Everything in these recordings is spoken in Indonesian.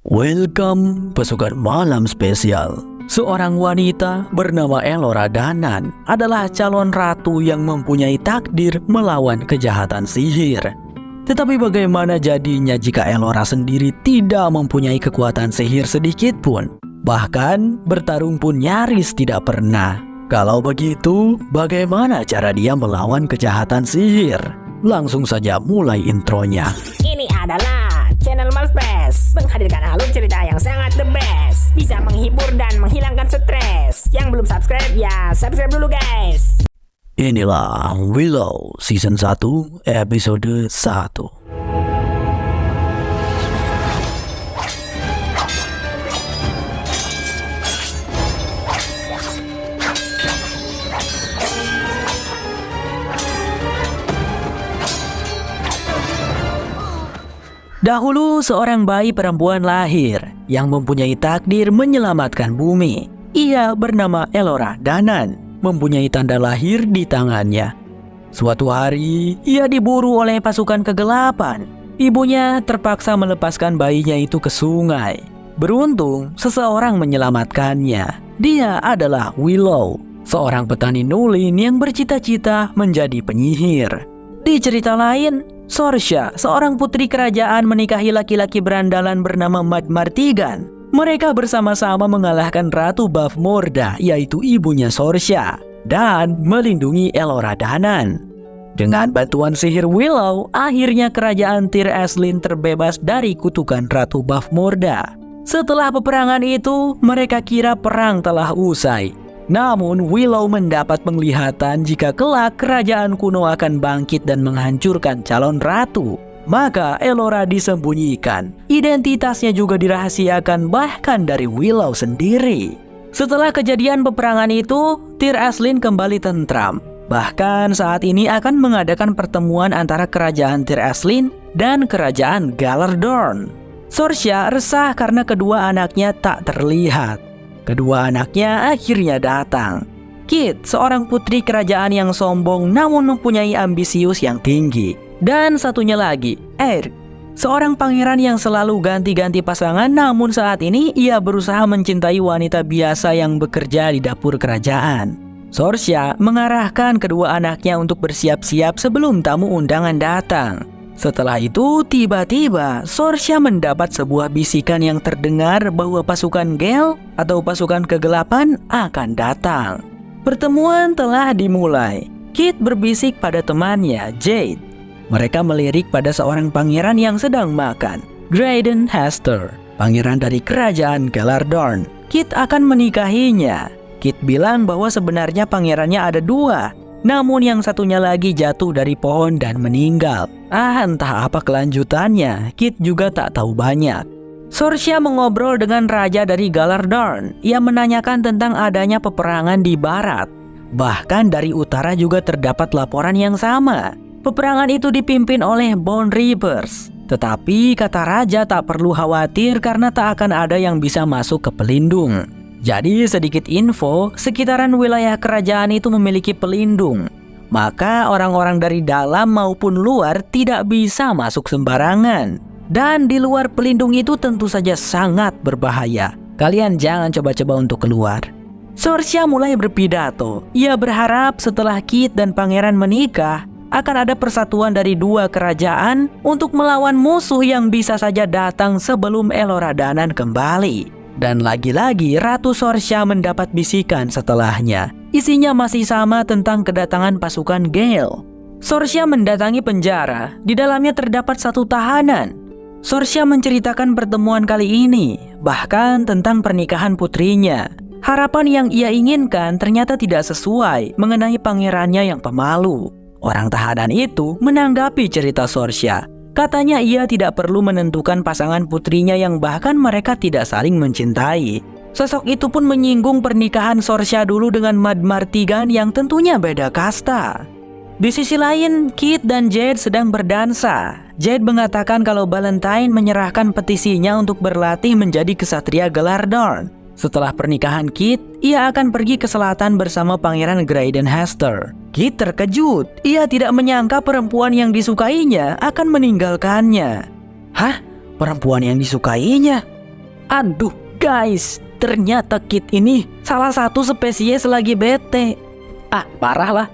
Welcome pasukan malam spesial. Seorang wanita bernama Elora Danan adalah calon ratu yang mempunyai takdir melawan kejahatan sihir. Tetapi bagaimana jadinya jika Elora sendiri tidak mempunyai kekuatan sihir sedikit pun? Bahkan bertarung pun nyaris tidak pernah. Kalau begitu, bagaimana cara dia melawan kejahatan sihir? Langsung saja mulai intronya. Ini adalah channel Malspes, menghadirkan alur cerita yang sangat the best, bisa menghibur dan menghilangkan stres. Yang belum subscribe ya subscribe dulu guys. Inilah Willow Season 1 Episode 1. Dahulu seorang bayi perempuan lahir yang mempunyai takdir menyelamatkan bumi. Ia bernama Elora Danan, mempunyai tanda lahir di tangannya. Suatu hari, ia diburu oleh pasukan kegelapan. Ibunya terpaksa melepaskan bayinya itu ke sungai. Beruntung, seseorang menyelamatkannya. Dia adalah Willow, seorang petani nulin yang bercita-cita menjadi penyihir. Di cerita lain, Sorsha, seorang putri kerajaan menikahi laki-laki berandalan bernama Madmartigan. Mereka bersama-sama mengalahkan Ratu Bavmorda, yaitu ibunya Sorsha, dan melindungi Elora Danan. Dengan bantuan sihir Willow, akhirnya kerajaan Tir Aslin terbebas dari kutukan Ratu Bavmorda. Setelah peperangan itu, mereka kira perang telah usai. Namun Willow mendapat penglihatan jika kelak kerajaan kuno akan bangkit dan menghancurkan calon ratu. Maka Elora disembunyikan. Identitasnya juga dirahasiakan bahkan dari Willow sendiri. Setelah kejadian peperangan itu, Tir Aslin kembali tentram. Bahkan saat ini akan mengadakan pertemuan antara kerajaan Tir Aslin dan kerajaan Galardorn. Sorsha resah karena kedua anaknya tak terlihat. Kedua anaknya akhirnya datang. Kit, seorang putri kerajaan yang sombong namun mempunyai ambisius yang tinggi. Dan satunya lagi, Eir, seorang pangeran yang selalu ganti-ganti pasangan namun saat ini ia berusaha mencintai wanita biasa yang bekerja di dapur kerajaan. Sorsha mengarahkan kedua anaknya untuk bersiap-siap sebelum tamu undangan datang. Setelah itu, tiba-tiba Sorsha mendapat sebuah bisikan yang terdengar bahwa pasukan Gel atau pasukan kegelapan akan datang. Pertemuan telah dimulai. Kit berbisik pada temannya, Jade. Mereka melirik pada seorang pangeran yang sedang makan, Graydon Hester, pangeran dari kerajaan Galardorn. Kit akan menikahinya. Kit bilang bahwa sebenarnya pangerannya ada dua, namun yang satunya lagi jatuh dari pohon dan meninggal. Entah apa kelanjutannya, Kit juga tak tahu banyak. Sorsha mengobrol dengan raja dari Galardorn. Ia menanyakan tentang adanya peperangan di barat. Bahkan dari utara juga terdapat laporan yang sama. Peperangan itu dipimpin oleh Bone Reapers. Tetapi kata raja tak perlu khawatir karena tak akan ada yang bisa masuk ke pelindung. Jadi sedikit info, sekitaran wilayah kerajaan itu memiliki pelindung. Maka orang-orang dari dalam maupun luar tidak bisa masuk sembarangan. Dan di luar pelindung itu tentu saja sangat berbahaya. Kalian jangan coba-coba untuk keluar. Sorsha mulai berpidato. Ia berharap setelah Kit dan pangeran menikah, akan ada persatuan dari dua kerajaan untuk melawan musuh yang bisa saja datang sebelum Elora Danan kembali. Dan lagi-lagi Ratu Sorsha mendapat bisikan setelahnya. Isinya masih sama tentang kedatangan pasukan Gale. Sorsha mendatangi penjara. Di dalamnya terdapat satu tahanan. Sorsha menceritakan pertemuan kali ini, bahkan tentang pernikahan putrinya. Harapan yang ia inginkan ternyata tidak sesuai mengenai pangerannya yang pemalu. Orang tahanan itu menanggapi cerita Sorsha. Katanya ia tidak perlu menentukan pasangan putrinya yang bahkan mereka tidak saling mencintai. Sosok itu pun menyinggung pernikahan Sorsha dulu dengan Madmartigan yang tentunya beda kasta. Di sisi lain, Kit dan Jade sedang berdansa. Jade mengatakan kalau Valentine menyerahkan petisinya untuk berlatih menjadi kesatria Galardorn. Setelah pernikahan Kit, ia akan pergi ke selatan bersama Pangeran Graydon Hester. Kit terkejut. Ia tidak menyangka perempuan yang disukainya akan meninggalkannya. Hah? Perempuan yang disukainya? Aduh guys, ternyata Kit ini salah satu spesies lagi bete. Parah lah.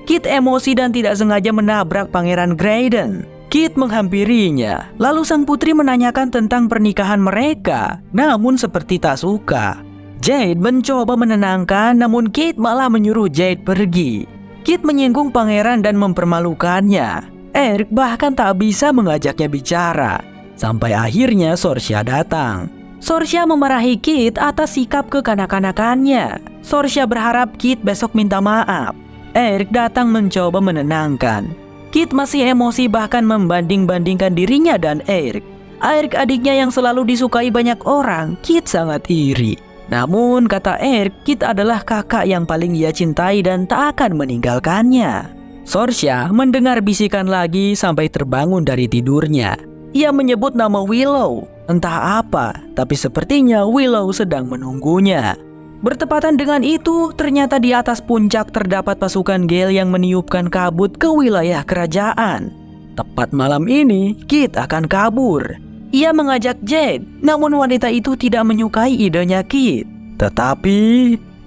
Kit emosi dan tidak sengaja menabrak Pangeran Graydon. Kit menghampirinya, lalu sang putri menanyakan tentang pernikahan mereka, namun seperti tak suka. Jade mencoba menenangkan, namun Kit malah menyuruh Jade pergi. Kit menyinggung pangeran dan mempermalukannya. Eric bahkan tak bisa mengajaknya bicara. Sampai akhirnya Sorcia datang. Sorcia memarahi Kit atas sikap kekanak-kanakannya. Sorcia berharap Kit besok minta maaf. Eric datang mencoba menenangkan. Kit masih emosi bahkan membanding-bandingkan dirinya dan Eric. Eric adiknya yang selalu disukai banyak orang, Kit sangat iri. Namun kata Eric, Kit adalah kakak yang paling ia cintai dan tak akan meninggalkannya. Sorcia mendengar bisikan lagi sampai terbangun dari tidurnya. Ia menyebut nama Willow. Entah apa, tapi sepertinya Willow sedang menunggunya. Bertepatan dengan itu, ternyata di atas puncak terdapat pasukan Gale yang meniupkan kabut ke wilayah kerajaan. Tepat malam ini, Kit akan kabur. Ia mengajak Jade, namun wanita itu tidak menyukai idenya Kit. Tetapi,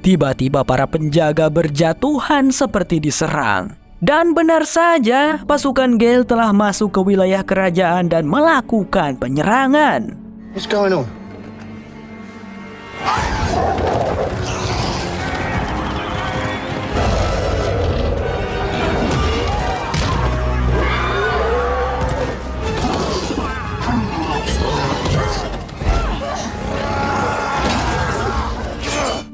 tiba-tiba para penjaga berjatuhan seperti diserang. Dan benar saja, pasukan Gale telah masuk ke wilayah kerajaan dan melakukan penyerangan. What's going on?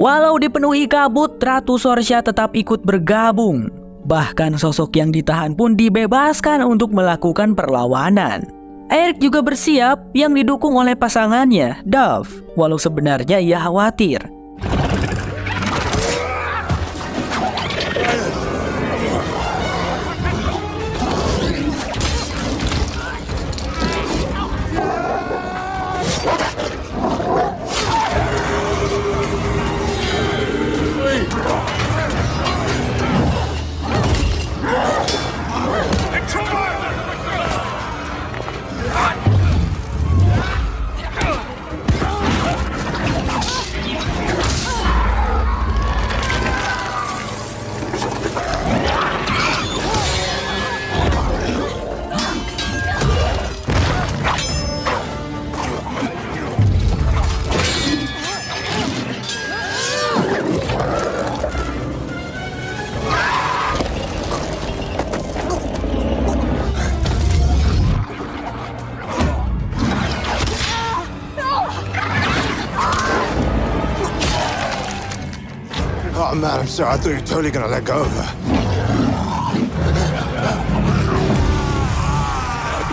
Walau dipenuhi kabut, Ratu Sorcia tetap ikut bergabung. Bahkan sosok yang ditahan pun dibebaskan untuk melakukan perlawanan. Eric juga bersiap yang didukung oleh pasangannya, Dove, walau sebenarnya ia khawatir. Oh man, I'm sorry. I thought you were totally gonna let go of her.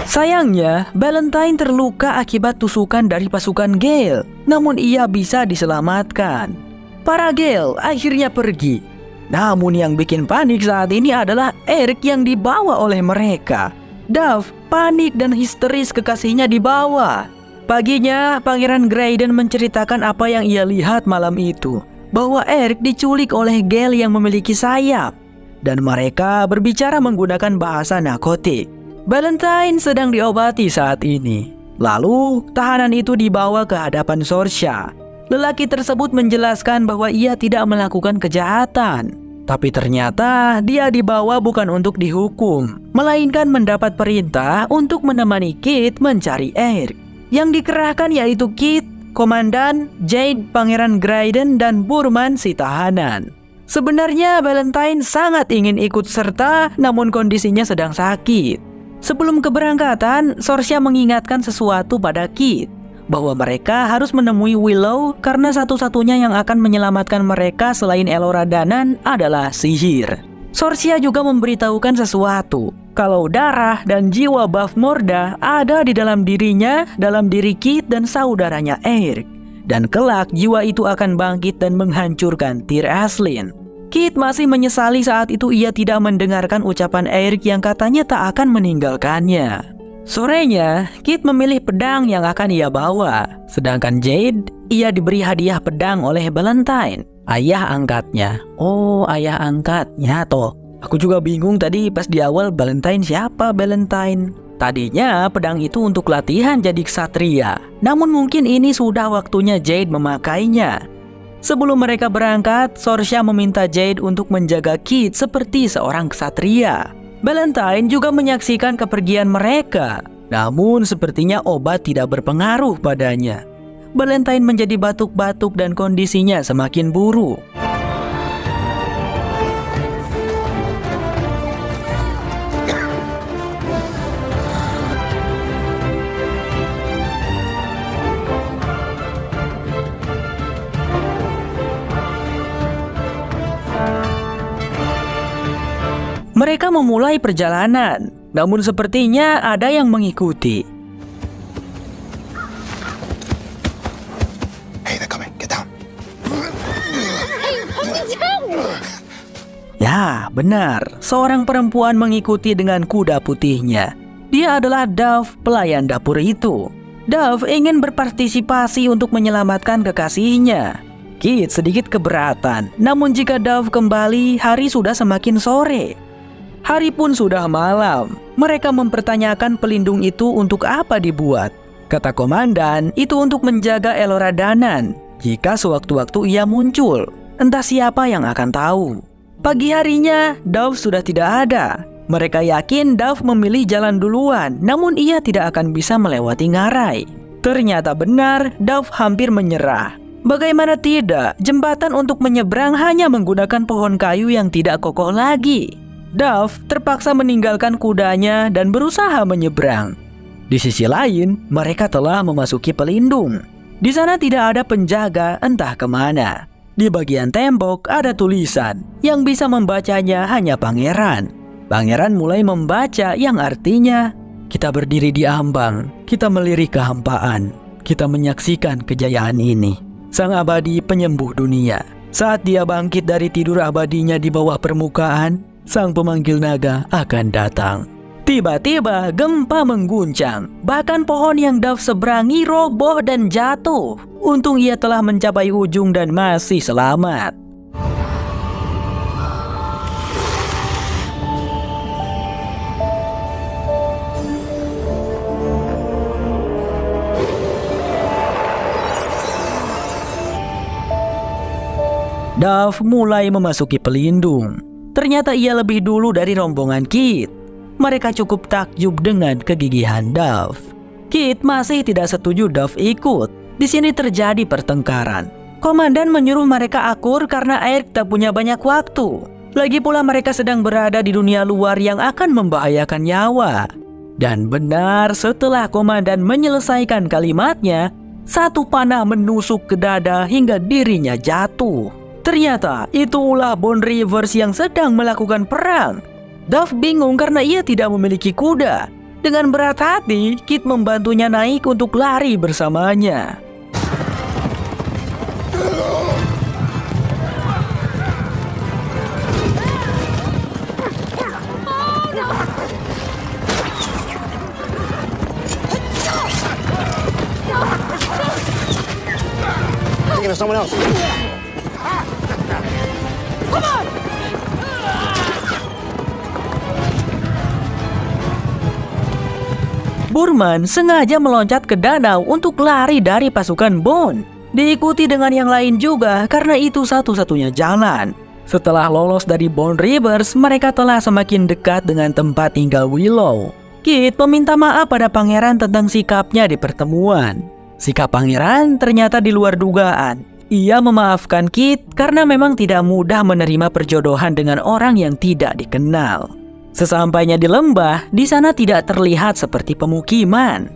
Sayangnya, Valentine terluka akibat tusukan dari pasukan Gale, namun ia bisa diselamatkan. Para Gale akhirnya pergi. Namun yang bikin panik saat ini adalah Eric yang dibawa oleh mereka. Dove panik dan histeris kekasihnya dibawa. Paginya, Pangeran Graydon menceritakan apa yang ia lihat malam itu. Bahwa Eric diculik oleh Gale yang memiliki sayap. Dan mereka berbicara menggunakan bahasa narkotik. Valentine sedang diobati saat ini. Lalu, tahanan itu dibawa ke hadapan Sorcia. Lelaki tersebut menjelaskan bahwa ia tidak melakukan kejahatan. Tapi ternyata dia dibawa bukan untuk dihukum, melainkan mendapat perintah untuk menemani Kit mencari Eric. Yang dikerahkan yaitu Kit, Komandan, Jade, Pangeran Graydon, dan Burman si tahanan. Sebenarnya Valentine sangat ingin ikut serta, namun kondisinya sedang sakit. Sebelum keberangkatan, Sorcia mengingatkan sesuatu pada Kit, bahwa mereka harus menemui Willow karena satu-satunya yang akan menyelamatkan mereka selain Elora Danan adalah sihir. Sorcia juga memberitahukan sesuatu, kalau darah dan jiwa Bavmorda ada di dalam dirinya, dalam diri Kit dan saudaranya Eric. Dan kelak jiwa itu akan bangkit dan menghancurkan Tir Ashlyn. Kit masih menyesali saat itu ia tidak mendengarkan ucapan Eric yang katanya tak akan meninggalkannya. Sorenya, Kit memilih pedang yang akan ia bawa. Sedangkan Jade, ia diberi hadiah pedang oleh Valentine, ayah angkatnya. Oh, ayah angkatnya toh. Aku juga bingung tadi pas di awal Valentine siapa Valentine. Tadinya pedang itu untuk latihan jadi ksatria, namun mungkin ini sudah waktunya Jade memakainya. Sebelum mereka berangkat, Sorsha meminta Jade untuk menjaga Kit seperti seorang ksatria. Valentine juga menyaksikan kepergian mereka, namun sepertinya obat tidak berpengaruh padanya. Valentine menjadi batuk-batuk dan kondisinya semakin buruk. Mereka memulai perjalanan, namun sepertinya ada yang mengikuti. Hey, they're coming. Get down. Ya, benar. Seorang perempuan mengikuti dengan kuda putihnya. Dia adalah Dove, pelayan dapur itu. Dove ingin berpartisipasi untuk menyelamatkan kekasihnya. Kit sedikit keberatan, namun jika Dove kembali, hari sudah semakin sore. Hari pun sudah malam. Mereka mempertanyakan pelindung itu untuk apa dibuat. Kata komandan, itu untuk menjaga Elora Danan. Jika sewaktu-waktu ia muncul, entah siapa yang akan tahu. Pagi harinya, Dove sudah tidak ada. Mereka yakin Dove memilih jalan duluan, namun ia tidak akan bisa melewati ngarai. Ternyata benar, Dove hampir menyerah. Bagaimana tidak, jembatan untuk menyeberang hanya menggunakan pohon kayu yang tidak kokoh lagi. Dove terpaksa meninggalkan kudanya dan berusaha menyeberang. Di sisi lain, mereka telah memasuki pelindung. Di sana tidak ada penjaga entah kemana. Di bagian tembok ada tulisan, yang bisa membacanya hanya pangeran. Pangeran mulai membaca yang artinya, kita berdiri di ambang, kita melirik kehampaan, kita menyaksikan kejayaan ini. Sang abadi penyembuh dunia. Saat dia bangkit dari tidur abadinya di bawah permukaan, sang pemanggil naga akan datang. Tiba-tiba gempa mengguncang. Bahkan pohon yang Dove seberangi roboh dan jatuh. Untung ia telah mencapai ujung dan masih selamat. Dove mulai memasuki pelindung. Ternyata ia lebih dulu dari rombongan Kit. Mereka cukup takjub dengan kegigihan Dove. Kit masih tidak setuju Dove ikut. Di sini terjadi pertengkaran. Komandan menyuruh mereka akur karena Eric tak punya banyak waktu. Lagi pula mereka sedang berada di dunia luar yang akan membahayakan nyawa. Dan benar, setelah komandan menyelesaikan kalimatnya, satu panah menusuk ke dada hingga dirinya jatuh. Ternyata itu ulah Bone Reavers yang sedang melakukan perang. Dove bingung karena ia tidak memiliki kuda. Dengan berat hati, Kit membantunya naik untuk lari bersamanya. Thinking of someone else. Burman sengaja meloncat ke danau untuk lari dari pasukan Bone. Diikuti dengan yang lain juga karena itu satu-satunya jalan. Setelah lolos dari Bone Reavers, mereka telah semakin dekat dengan tempat tinggal Willow. Kit meminta maaf pada pangeran tentang sikapnya di pertemuan. Sikap pangeran ternyata di luar dugaan. Ia memaafkan Kit karena memang tidak mudah menerima perjodohan dengan orang yang tidak dikenal. Sesampainya di lembah, di sana tidak terlihat seperti pemukiman.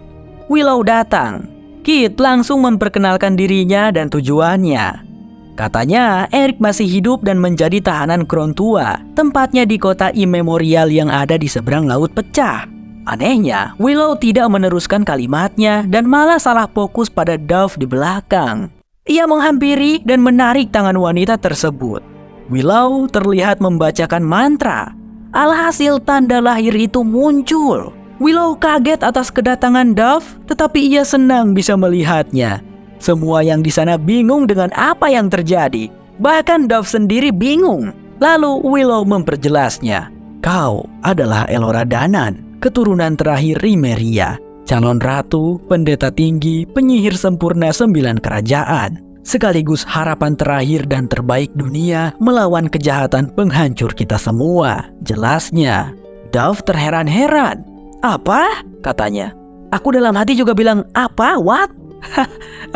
Willow datang. Kit langsung memperkenalkan dirinya dan tujuannya. Katanya Eric masih hidup dan menjadi tahanan Crown Tua, tempatnya di kota Immemorial yang ada di seberang laut pecah. Anehnya, Willow tidak meneruskan kalimatnya dan malah salah fokus pada Dove di belakang. Ia menghampiri dan menarik tangan wanita tersebut. Willow terlihat membacakan mantra. Alhasil tanda lahir itu muncul. Willow kaget atas kedatangan Dove, tetapi ia senang bisa melihatnya. Semua yang di sana bingung dengan apa yang terjadi. Bahkan Dove sendiri bingung. Lalu Willow memperjelasnya. Kau adalah Elora Danan. keturunan terakhir Rimeria, calon ratu, pendeta tinggi, penyihir sempurna 9 kerajaan, sekaligus harapan terakhir dan terbaik dunia melawan kejahatan penghancur kita semua. Jelasnya, Dove terheran-heran. "Apa?" katanya. Aku dalam hati juga bilang, "Apa? What?"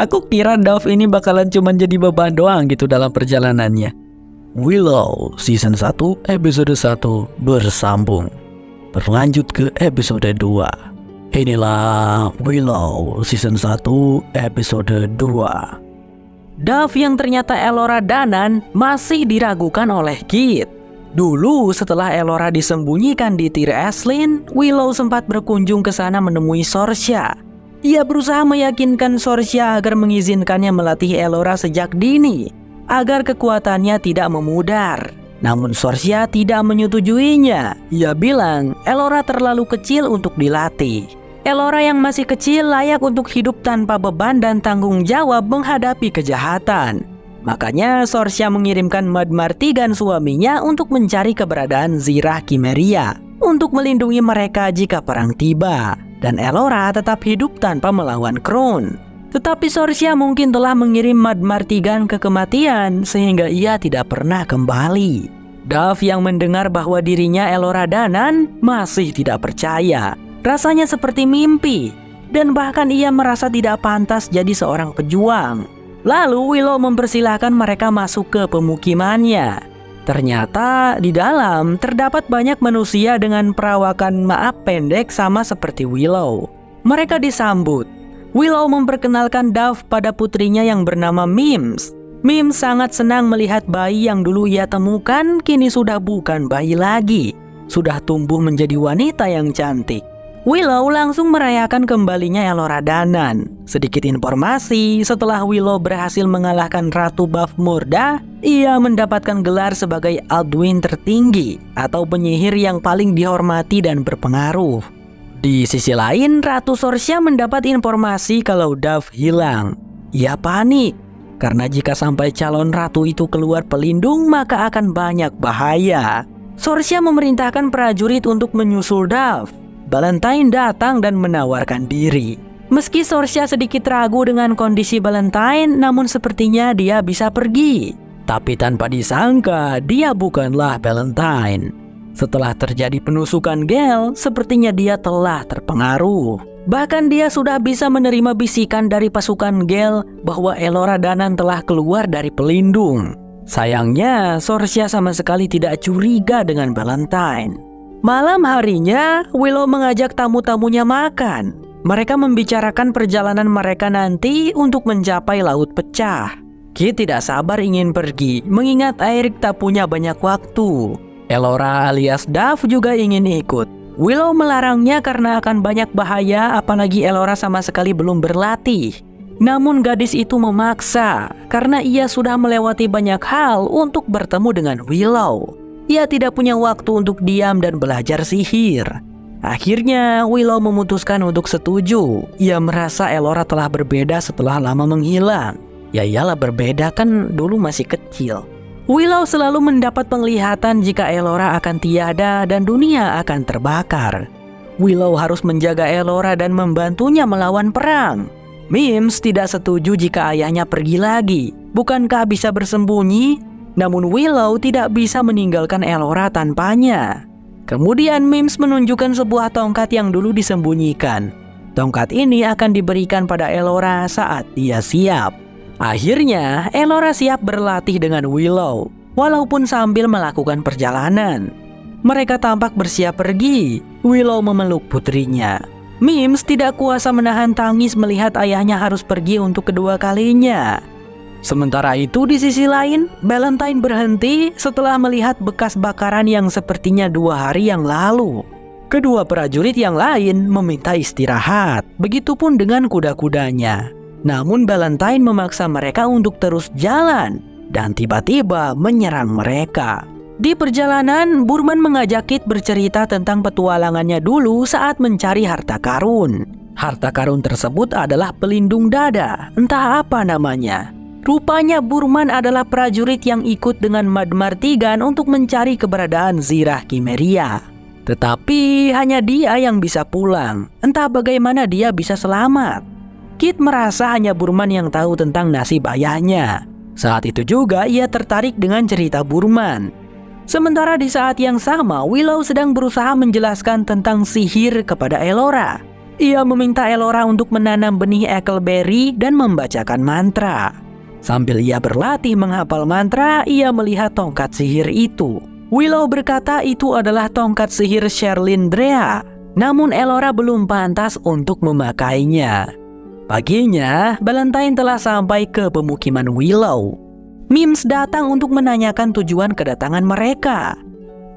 Aku kira Dove ini bakalan cuman jadi beban doang gitu dalam perjalanannya. Willow Season 1 episode 1 bersambung. Berlanjut ke episode 2. Inilah Willow Season 1 episode 2. Dove yang ternyata Elora Danan masih diragukan oleh Kit. Dulu setelah Elora disembunyikan di Tir Aslin, Willow sempat berkunjung ke sana menemui Sorcia. Ia berusaha meyakinkan Sorcia agar mengizinkannya melatih Elora sejak dini, agar kekuatannya tidak memudar. Namun Sorcia tidak menyetujuinya. Ia bilang Elora terlalu kecil untuk dilatih. Elora yang masih kecil layak untuk hidup tanpa beban dan tanggung jawab menghadapi kejahatan. Makanya Sorcia mengirimkan Mad Martigan suaminya untuk mencari keberadaan Zirah Kimeria untuk melindungi mereka jika perang tiba. Dan Elora tetap hidup tanpa melawan Crown. Tetapi Sorcia mungkin telah mengirim Mad Martigan ke kematian sehingga ia tidak pernah kembali. Dove yang mendengar bahwa dirinya Elora Danan masih tidak percaya. Rasanya seperti mimpi, dan bahkan ia merasa tidak pantas jadi seorang pejuang. Lalu Willow mempersilahkan mereka masuk ke pemukimannya. Ternyata di dalam terdapat banyak manusia dengan perawakan maaf pendek sama seperti Willow. Mereka disambut. Willow memperkenalkan Dove pada putrinya yang bernama Mims. Mims sangat senang melihat bayi yang dulu ia temukan kini sudah bukan bayi lagi. Sudah tumbuh menjadi wanita yang cantik. Willow langsung merayakan kembalinya Elora Danan. Sedikit informasi, setelah Willow berhasil mengalahkan Ratu Bavmorda, ia mendapatkan gelar sebagai Alduin tertinggi atau penyihir yang paling dihormati dan berpengaruh. Di sisi lain, Ratu Sorcia mendapat informasi kalau Dove hilang. Ia panik, karena jika sampai calon ratu itu keluar pelindung maka akan banyak bahaya. Sorcia memerintahkan prajurit untuk menyusul Dove. Valentine datang dan menawarkan diri. Meski Sorcia sedikit ragu dengan kondisi Valentine, namun sepertinya dia bisa pergi. Tapi tanpa disangka, dia bukanlah Valentine. Setelah terjadi penusukan Gale, sepertinya dia telah terpengaruh. Bahkan dia sudah bisa menerima bisikan dari pasukan Gale bahwa Elora Danan telah keluar dari pelindung. Sayangnya, Sorcia sama sekali tidak curiga dengan Valentine. Malam harinya, Willow mengajak tamu-tamunya makan. Mereka membicarakan perjalanan mereka nanti untuk mencapai Laut Pecah. Kit tidak sabar ingin pergi, mengingat Aeric tak punya banyak waktu. Elora alias Dove juga ingin ikut. Willow melarangnya karena akan banyak bahaya, apalagi Elora sama sekali belum berlatih. Namun gadis itu memaksa, karena ia sudah melewati banyak hal untuk bertemu dengan Willow. Ia tidak punya waktu untuk diam dan belajar sihir. Akhirnya Willow memutuskan untuk setuju. Ia merasa Elora telah berbeda setelah lama menghilang. Ya iyalah berbeda, kan dulu masih kecil. Willow selalu mendapat penglihatan jika Elora akan tiada dan dunia akan terbakar. Willow harus menjaga Elora dan membantunya melawan perang. Mims tidak setuju jika ayahnya pergi lagi. Bukankah bisa bersembunyi? Namun Willow tidak bisa meninggalkan Elora tanpanya. Kemudian Mims menunjukkan sebuah tongkat yang dulu disembunyikan. Tongkat ini akan diberikan pada Elora saat dia siap. Akhirnya Elora siap berlatih dengan Willow, walaupun sambil melakukan perjalanan. Mereka tampak bersiap pergi. Willow memeluk putrinya. Mims tidak kuasa menahan tangis melihat ayahnya harus pergi untuk kedua kalinya. Sementara itu di sisi lain, Valentine berhenti setelah melihat bekas bakaran yang sepertinya 2 hari yang lalu. Kedua prajurit yang lain meminta istirahat, begitupun dengan kuda-kudanya. Namun Valentine memaksa mereka untuk terus jalan dan tiba-tiba menyerang mereka. Di perjalanan, Burman mengajak Kit bercerita tentang petualangannya dulu saat mencari harta karun. Harta karun tersebut adalah pelindung dada, entah apa namanya. Rupanya Burman adalah prajurit yang ikut dengan Mad Martigan untuk mencari keberadaan Zirah Kimeria. Tetapi hanya dia yang bisa pulang. Entah bagaimana dia bisa selamat. Kit merasa hanya Burman yang tahu tentang nasib ayahnya. Saat itu juga ia tertarik dengan cerita Burman. Sementara di saat yang sama, Willow sedang berusaha menjelaskan tentang sihir kepada Elora. Ia meminta Elora untuk menanam benih Eckleberry dan membacakan mantra. Sambil ia berlatih menghafal mantra, ia melihat tongkat sihir itu. Willow berkata itu adalah tongkat sihir Sherlindrea, namun Elora belum pantas untuk memakainya. Paginya, Valentine telah sampai ke pemukiman Willow. Mims datang untuk menanyakan tujuan kedatangan mereka.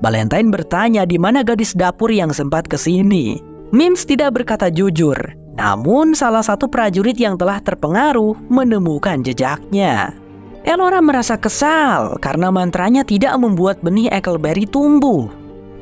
Valentine bertanya di mana gadis dapur yang sempat kesini. Mims tidak berkata jujur, namun salah satu prajurit yang telah terpengaruh menemukan jejaknya. Elora merasa kesal karena mantranya tidak membuat benih Eckleberry tumbuh.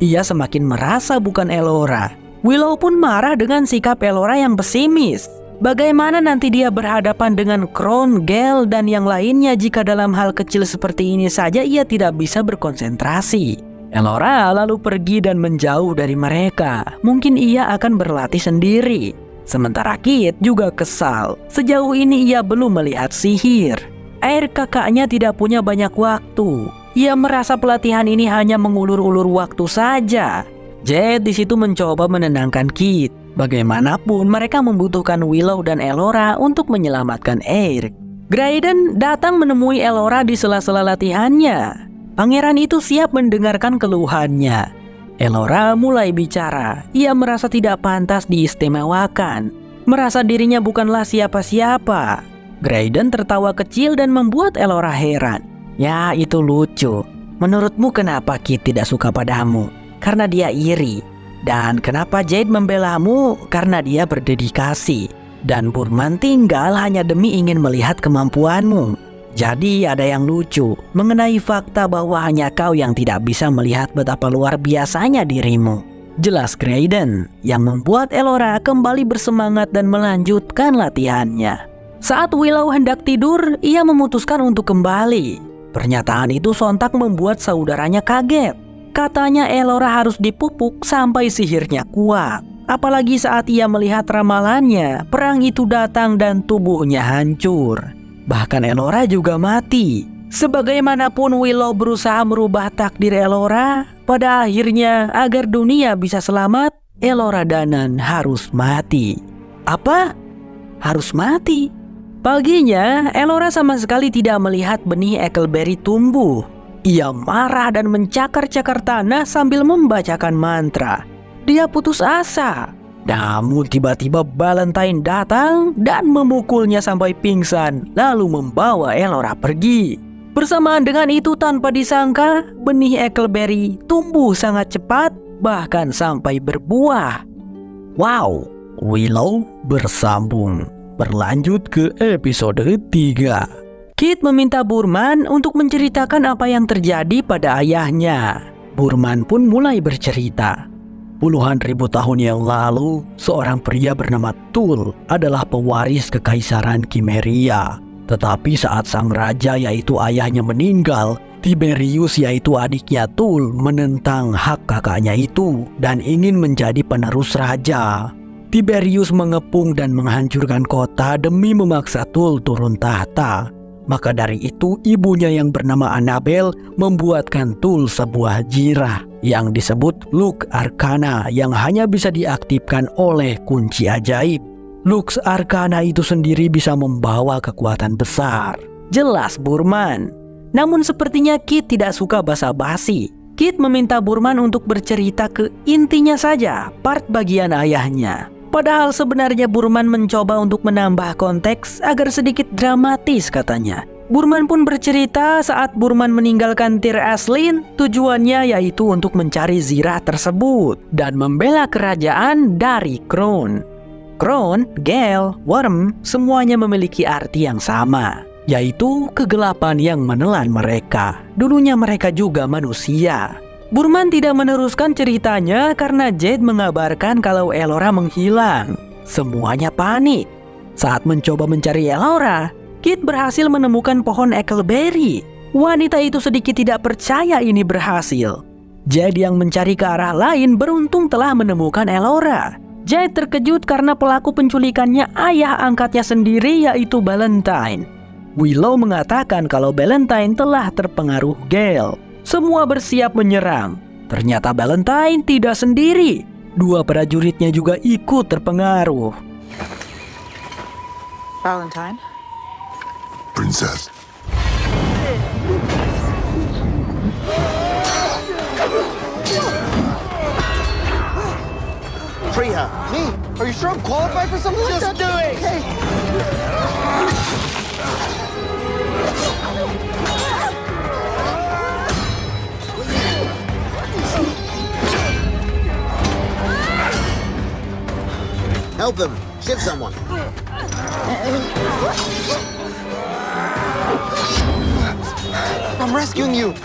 Ia semakin merasa bukan Elora. Willow pun marah dengan sikap Elora yang pesimis. Bagaimana nanti dia berhadapan dengan Crown, Gale, dan yang lainnya jika dalam hal kecil seperti ini saja ia tidak bisa berkonsentrasi? Elora lalu pergi dan menjauh dari mereka. Mungkin ia akan berlatih sendiri. Sementara Kit juga kesal. Sejauh ini ia belum melihat sihir. Air kakaknya tidak punya banyak waktu. Ia merasa pelatihan ini hanya mengulur-ulur waktu saja. Jade di situ mencoba menenangkan Kit. Bagaimanapun mereka membutuhkan Willow dan Elora untuk menyelamatkan Air. Graydon datang menemui Elora di sela-sela latihannya. Pangeran itu siap mendengarkan keluhannya. Elora mulai bicara. Ia merasa tidak pantas diistimewakan. Merasa dirinya bukanlah siapa-siapa. Graydon tertawa kecil dan membuat Elora heran. Ya, itu lucu. Menurutmu kenapa Kit tidak suka padamu? Karena dia iri. Dan kenapa Jade membelamu? Karena dia berdedikasi. Dan Burman tinggal hanya demi ingin melihat kemampuanmu. Jadi ada yang lucu mengenai fakta bahwa hanya kau yang tidak bisa melihat betapa luar biasanya dirimu. Jelas Graydon, yang membuat Elora kembali bersemangat dan melanjutkan latihannya. Saat Willow hendak tidur, ia memutuskan untuk kembali. Pernyataan itu sontak membuat saudaranya kaget. Katanya Elora harus dipupuk sampai sihirnya kuat. Apalagi saat ia melihat ramalannya, perang itu datang dan tubuhnya hancur. Bahkan Elora juga mati. Sebagaimanapun Willow berusaha merubah takdir Elora, pada akhirnya agar dunia bisa selamat, Elora Danan harus mati. Apa? Harus mati? Paginya, Elora sama sekali tidak melihat benih Eckleberry tumbuh. Ia marah dan mencakar-cakar tanah sambil membacakan mantra. Dia putus asa. Namun tiba-tiba Valentine datang dan memukulnya sampai pingsan, lalu membawa Elora pergi. Bersamaan dengan itu tanpa disangka, benih Eckleberry tumbuh sangat cepat, bahkan sampai berbuah. Wow, Willow bersambung. Berlanjut ke episode 3. Kit meminta Burman untuk menceritakan apa yang terjadi pada ayahnya. Burman pun mulai bercerita. Puluhan ribu tahun yang lalu, seorang pria bernama Tul adalah pewaris kekaisaran Kimeria. Tetapi saat sang raja yaitu ayahnya meninggal, Tiberius yaitu adiknya Tul menentang hak kakaknya itu dan ingin menjadi penerus raja. Tiberius mengepung dan menghancurkan kota demi memaksa Tul turun tahta. Maka dari itu ibunya yang bernama Annabel membuatkan Tul sebuah jirah yang disebut Lux Arcana yang hanya bisa diaktifkan oleh kunci ajaib. Lux Arcana itu sendiri bisa membawa kekuatan besar. Jelas Burman. Namun sepertinya Kit tidak suka basa-basi. Kit meminta Burman untuk bercerita ke intinya saja, part bagian ayahnya. Padahal sebenarnya Burman mencoba untuk menambah konteks agar sedikit dramatis katanya. Burman pun bercerita saat Burman meninggalkan Tir Aslin, tujuannya yaitu untuk mencari zirah tersebut dan membela kerajaan dari Crown. Crown, Gale, Worm, semuanya memiliki arti yang sama, yaitu kegelapan yang menelan mereka. Dulunya mereka juga manusia. Burman tidak meneruskan ceritanya karena Jade mengabarkan kalau Elora menghilang. Semuanya panik. Saat mencoba mencari Elora, Kit berhasil menemukan pohon Eckleberry. Wanita itu sedikit tidak percaya ini berhasil. Jade yang mencari ke arah lain beruntung telah menemukan Elora. Jade terkejut karena pelaku penculikannya ayah angkatnya sendiri, yaitu Valentine. Willow mengatakan kalau Valentine telah terpengaruh Gale. Semua bersiap menyerang. Ternyata Valentine tidak sendiri. Dua prajuritnya juga ikut terpengaruh. Valentine? Princess. Free her. Me? Are you sure I'm qualified for something like that? Just do it! Hey. Help them. Shift someone. I'm rescuing you.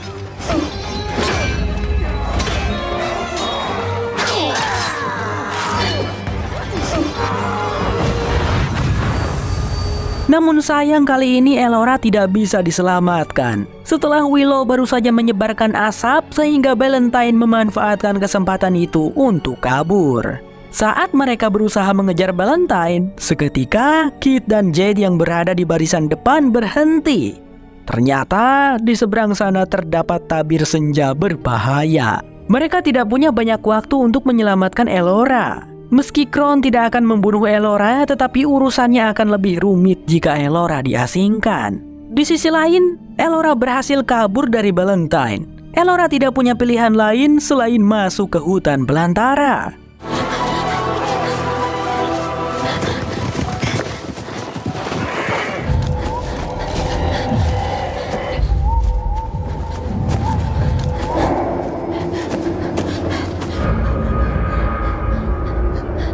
Namun sayang kali ini Elora tidak bisa diselamatkan. Setelah Willow baru saja menyebarkan asap sehingga Valentine memanfaatkan kesempatan itu untuk kabur. Saat mereka berusaha mengejar Valentine, seketika Kit dan Jade yang berada di barisan depan berhenti. Ternyata di seberang sana terdapat tabir senja berbahaya. Mereka tidak punya banyak waktu untuk menyelamatkan Elora. Meski Crown tidak akan membunuh Elora, tetapi urusannya akan lebih rumit jika Elora diasingkan. Di sisi lain, Elora berhasil kabur dari Valentine. Elora tidak punya pilihan lain selain masuk ke hutan belantara.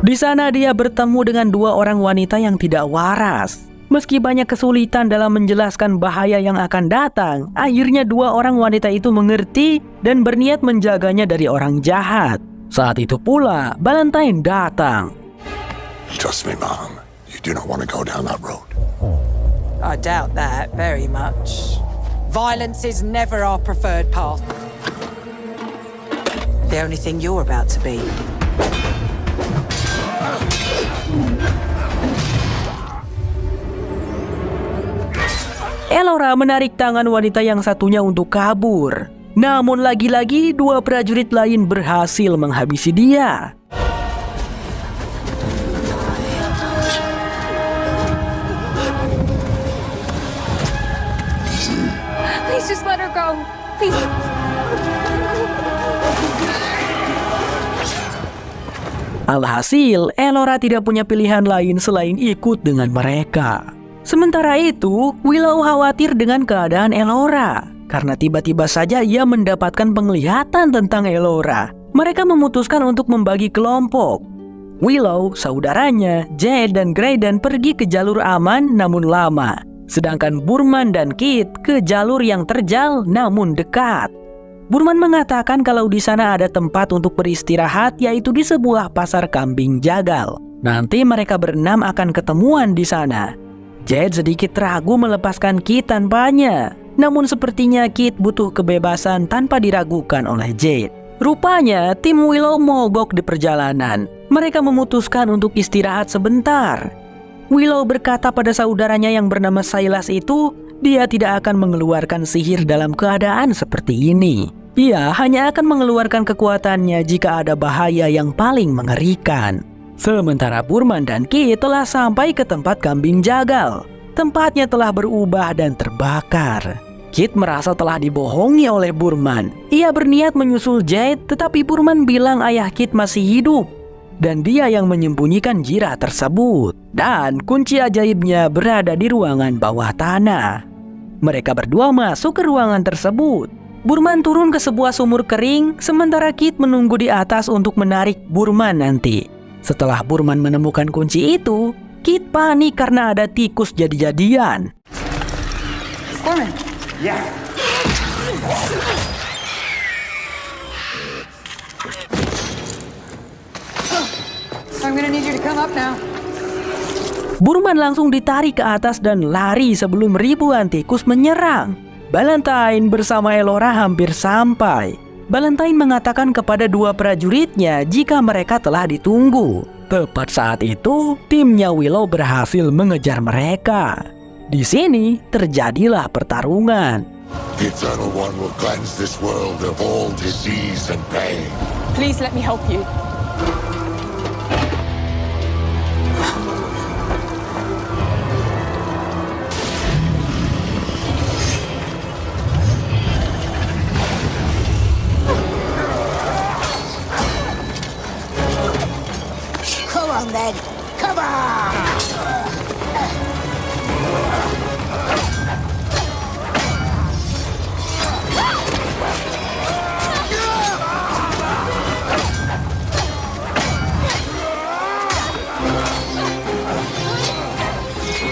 Di sana dia bertemu dengan dua orang wanita yang tidak waras. Meski banyak kesulitan dalam menjelaskan bahaya yang akan datang, akhirnya dua orang wanita itu mengerti dan berniat menjaganya dari orang jahat. Saat itu pula Valentine datang. Trust me, Mom. You do not want to go down that road. I doubt that very much. Violence is never our preferred path. The only thing you're about to be. Elora menarik tangan wanita yang satunya untuk kabur. Namun lagi-lagi dua prajurit lain berhasil menghabisi dia. Please just let her go. Please. Alhasil, Elora tidak punya pilihan lain selain ikut dengan mereka. Sementara itu, Willow khawatir dengan keadaan Elora karena tiba-tiba saja ia mendapatkan penglihatan tentang Elora. Mereka memutuskan untuk membagi kelompok. Willow, saudaranya, Jade dan Graydon pergi ke jalur aman namun lama, sedangkan Burman dan Kit ke jalur yang terjal namun dekat. Burman mengatakan kalau di sana ada tempat untuk beristirahat, yaitu di sebuah pasar kambing jagal. Nanti mereka berenam akan ketemuan di sana. Jade sedikit ragu melepaskan Kit tanpanya. Namun sepertinya Kit butuh kebebasan tanpa diragukan oleh Jade. Rupanya tim Willow mogok di perjalanan. Mereka memutuskan untuk istirahat sebentar. Willow berkata pada saudaranya yang bernama Silas itu, dia tidak akan mengeluarkan sihir dalam keadaan seperti ini. Ia hanya akan mengeluarkan kekuatannya jika ada bahaya yang paling mengerikan. Sementara Burman dan Kit telah sampai ke tempat kambing jagal. Tempatnya telah berubah dan terbakar. Kit merasa telah dibohongi oleh Burman. Ia berniat menyusul Jade, tetapi Burman bilang ayah Kit masih hidup. Dan dia yang menyembunyikan jirah tersebut. Dan kunci ajaibnya berada di ruangan bawah tanah. Mereka berdua masuk ke ruangan tersebut. Burman turun ke sebuah sumur kering, sementara Kit menunggu di atas untuk menarik Burman nanti. Setelah Burman menemukan kunci itu, Kit panik karena ada tikus jadi-jadian. Burman. Yeah. I'm gonna need you to come up now. Burman langsung ditarik ke atas dan lari sebelum ribuan tikus menyerang. Valentine bersama Elora hampir sampai. Valentine mengatakan kepada dua prajuritnya jika mereka telah ditunggu. Tepat saat itu, timnya Willow berhasil mengejar mereka. Di sini terjadilah pertarungan. The Eternal One will cleanse this world of all disease and pain. Please let me help you. Come on then, come on!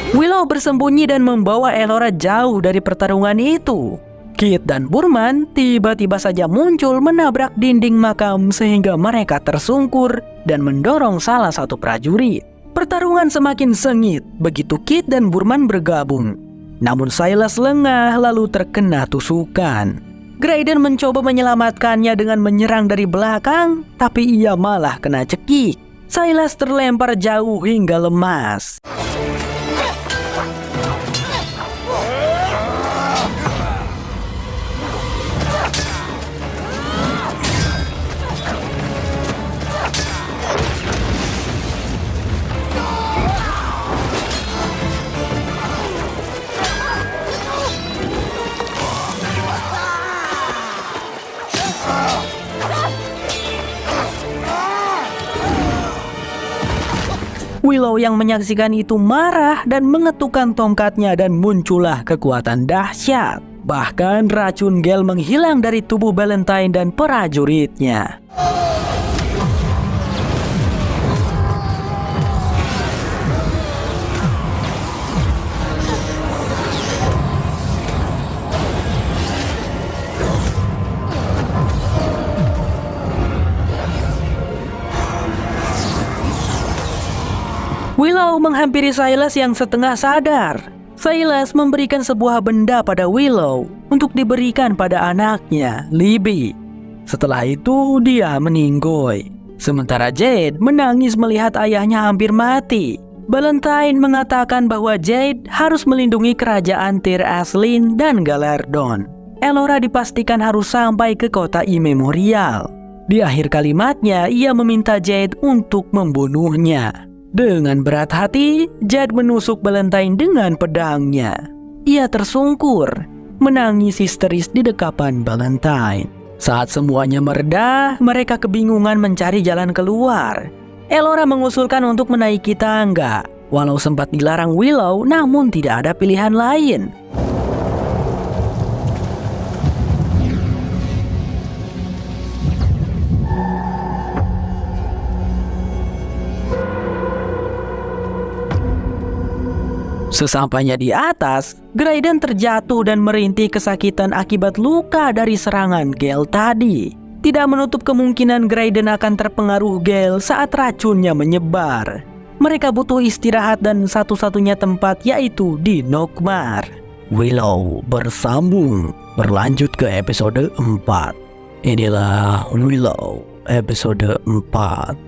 Willow bersembunyi dan membawa Elora jauh dari pertarungan itu. Kit dan Burman tiba-tiba saja muncul menabrak dinding makam sehingga mereka tersungkur dan mendorong salah satu prajurit. Pertarungan semakin sengit begitu Kit dan Burman bergabung. Namun Silas lengah lalu terkena tusukan. Graydon mencoba menyelamatkannya dengan menyerang dari belakang, tapi ia malah kena cekik. Silas terlempar jauh hingga lemas. Willow yang menyaksikan itu marah dan mengetukkan tongkatnya dan muncullah kekuatan dahsyat. Bahkan racun gel menghilang dari tubuh Valentine dan prajuritnya. Willow menghampiri Silas yang setengah sadar. Silas memberikan sebuah benda pada Willow untuk diberikan pada anaknya, Libby. Setelah itu dia meninggoy. Sementara Jade menangis melihat ayahnya hampir mati. Valentine mengatakan bahwa Jade harus melindungi kerajaan Tir Aslin dan Galardon. Elora dipastikan harus sampai ke kota Immemorial. Di akhir kalimatnya, ia meminta Jade untuk membunuhnya. Dengan berat hati, Jade menusuk Valentine dengan pedangnya. Ia tersungkur, menangis histeris di dekapan Valentine. Saat semuanya mereda, mereka kebingungan mencari jalan keluar. Elora mengusulkan untuk menaiki tangga. Walau sempat dilarang Willow, namun tidak ada pilihan lain. Sesampainya di atas, Graydon terjatuh dan merintih kesakitan akibat luka dari serangan Gale tadi. Tidak menutup kemungkinan Graydon akan terpengaruh Gale saat racunnya menyebar. Mereka butuh istirahat dan satu-satunya tempat yaitu di Nockmaar. Willow bersambung, berlanjut ke episode 4. Inilah Willow episode 4.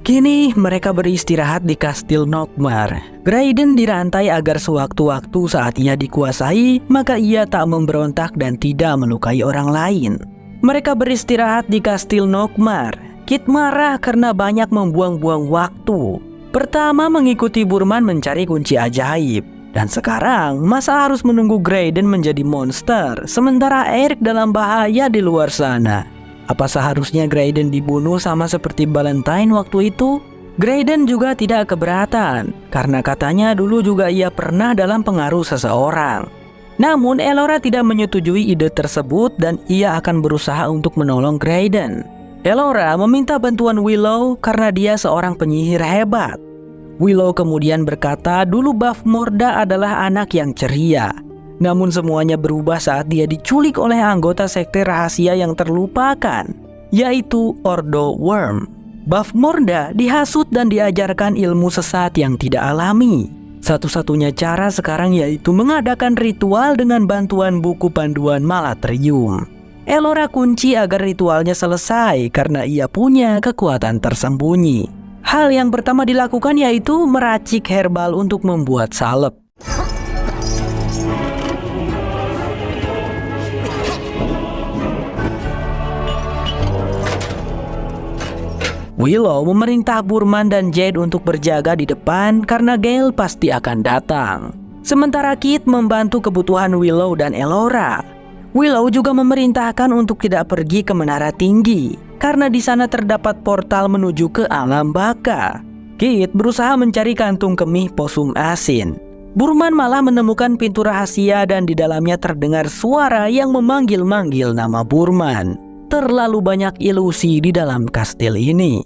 Kini mereka beristirahat di kastil Nockmaar. Graydon dirantai agar sewaktu-waktu saat ia dikuasai, maka ia tak memberontak dan tidak melukai orang lain. Mereka beristirahat di kastil Nockmaar. Kit marah karena banyak membuang-buang waktu. Pertama mengikuti Burman mencari kunci ajaib. Dan sekarang masa harus menunggu Graydon menjadi monster, sementara Eric dalam bahaya di luar sana. Apa seharusnya Graydon dibunuh sama seperti Valentine waktu itu? Graydon juga tidak keberatan, karena katanya dulu juga ia pernah dalam pengaruh seseorang. Namun Elora tidak menyetujui ide tersebut dan ia akan berusaha untuk menolong Graydon. Elora meminta bantuan Willow karena dia seorang penyihir hebat. Willow kemudian berkata dulu Bavmorda adalah anak yang ceria. Namun semuanya berubah saat dia diculik oleh anggota sekte rahasia yang terlupakan, yaitu Ordo Worm. Bavmorda dihasut dan diajarkan ilmu sesat yang tidak alami. Satu-satunya cara sekarang yaitu mengadakan ritual dengan bantuan buku panduan Malatrium. Elora kunci agar ritualnya selesai karena ia punya kekuatan tersembunyi. Hal yang pertama dilakukan yaitu meracik herbal untuk membuat salep. Willow memerintah Burman dan Jade untuk berjaga di depan karena Gale pasti akan datang. Sementara Kit membantu kebutuhan Willow dan Elora. Willow juga memerintahkan untuk tidak pergi ke menara tinggi karena di sana terdapat portal menuju ke alam baka. Kit berusaha mencari kantung kemih posum asin. Burman malah menemukan pintu rahasia dan di dalamnya terdengar suara yang memanggil-manggil nama Burman. Terlalu banyak ilusi di dalam kastil ini.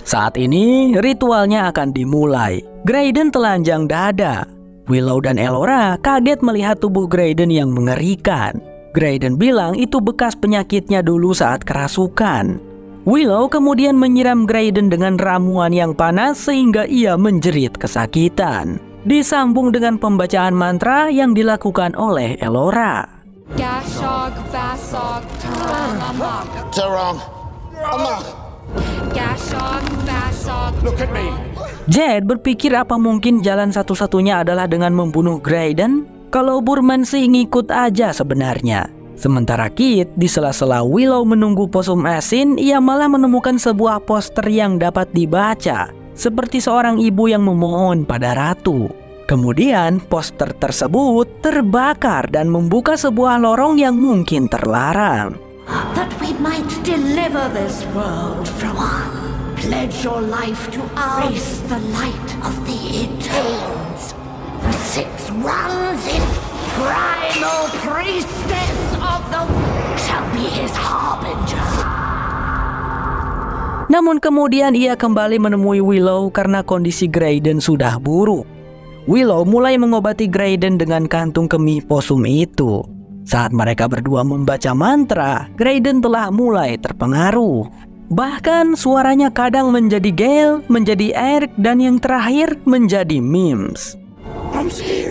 Saat ini ritualnya akan dimulai. Graydon telanjang dada. Willow dan Elora kaget melihat tubuh Graydon yang mengerikan. Graydon bilang itu bekas penyakitnya dulu saat kerasukan. Willow kemudian menyiram Graydon dengan ramuan yang panas sehingga ia menjerit kesakitan. Disambung dengan pembacaan mantra yang dilakukan oleh Elora. Gashog, Basog, Tarang, Amok. Tarang, Amok. Gashog, Basog. Look at me. Jade berpikir apa mungkin jalan satu-satunya adalah dengan membunuh Graydon? Kalau Burman sih ngikut aja sebenarnya. Sementara Kit di sela-sela Willow menunggu posum asin, ia malah menemukan sebuah poster yang dapat dibaca seperti seorang ibu yang memohon pada ratu. Kemudian poster tersebut terbakar dan membuka sebuah lorong yang mungkin terlarang. That we might deliver this world from harm. Pledge your life to ours. The light of the Eternals. The six runs in primal priestess of the shall be his harbinger. Namun kemudian ia kembali menemui Willow karena kondisi Graydon sudah buruk. Willow mulai mengobati Graydon dengan kantung kemih posum itu. Saat mereka berdua membaca mantra, Graydon telah mulai terpengaruh. Bahkan suaranya kadang menjadi Gale, menjadi Eric, dan yang terakhir menjadi Mims.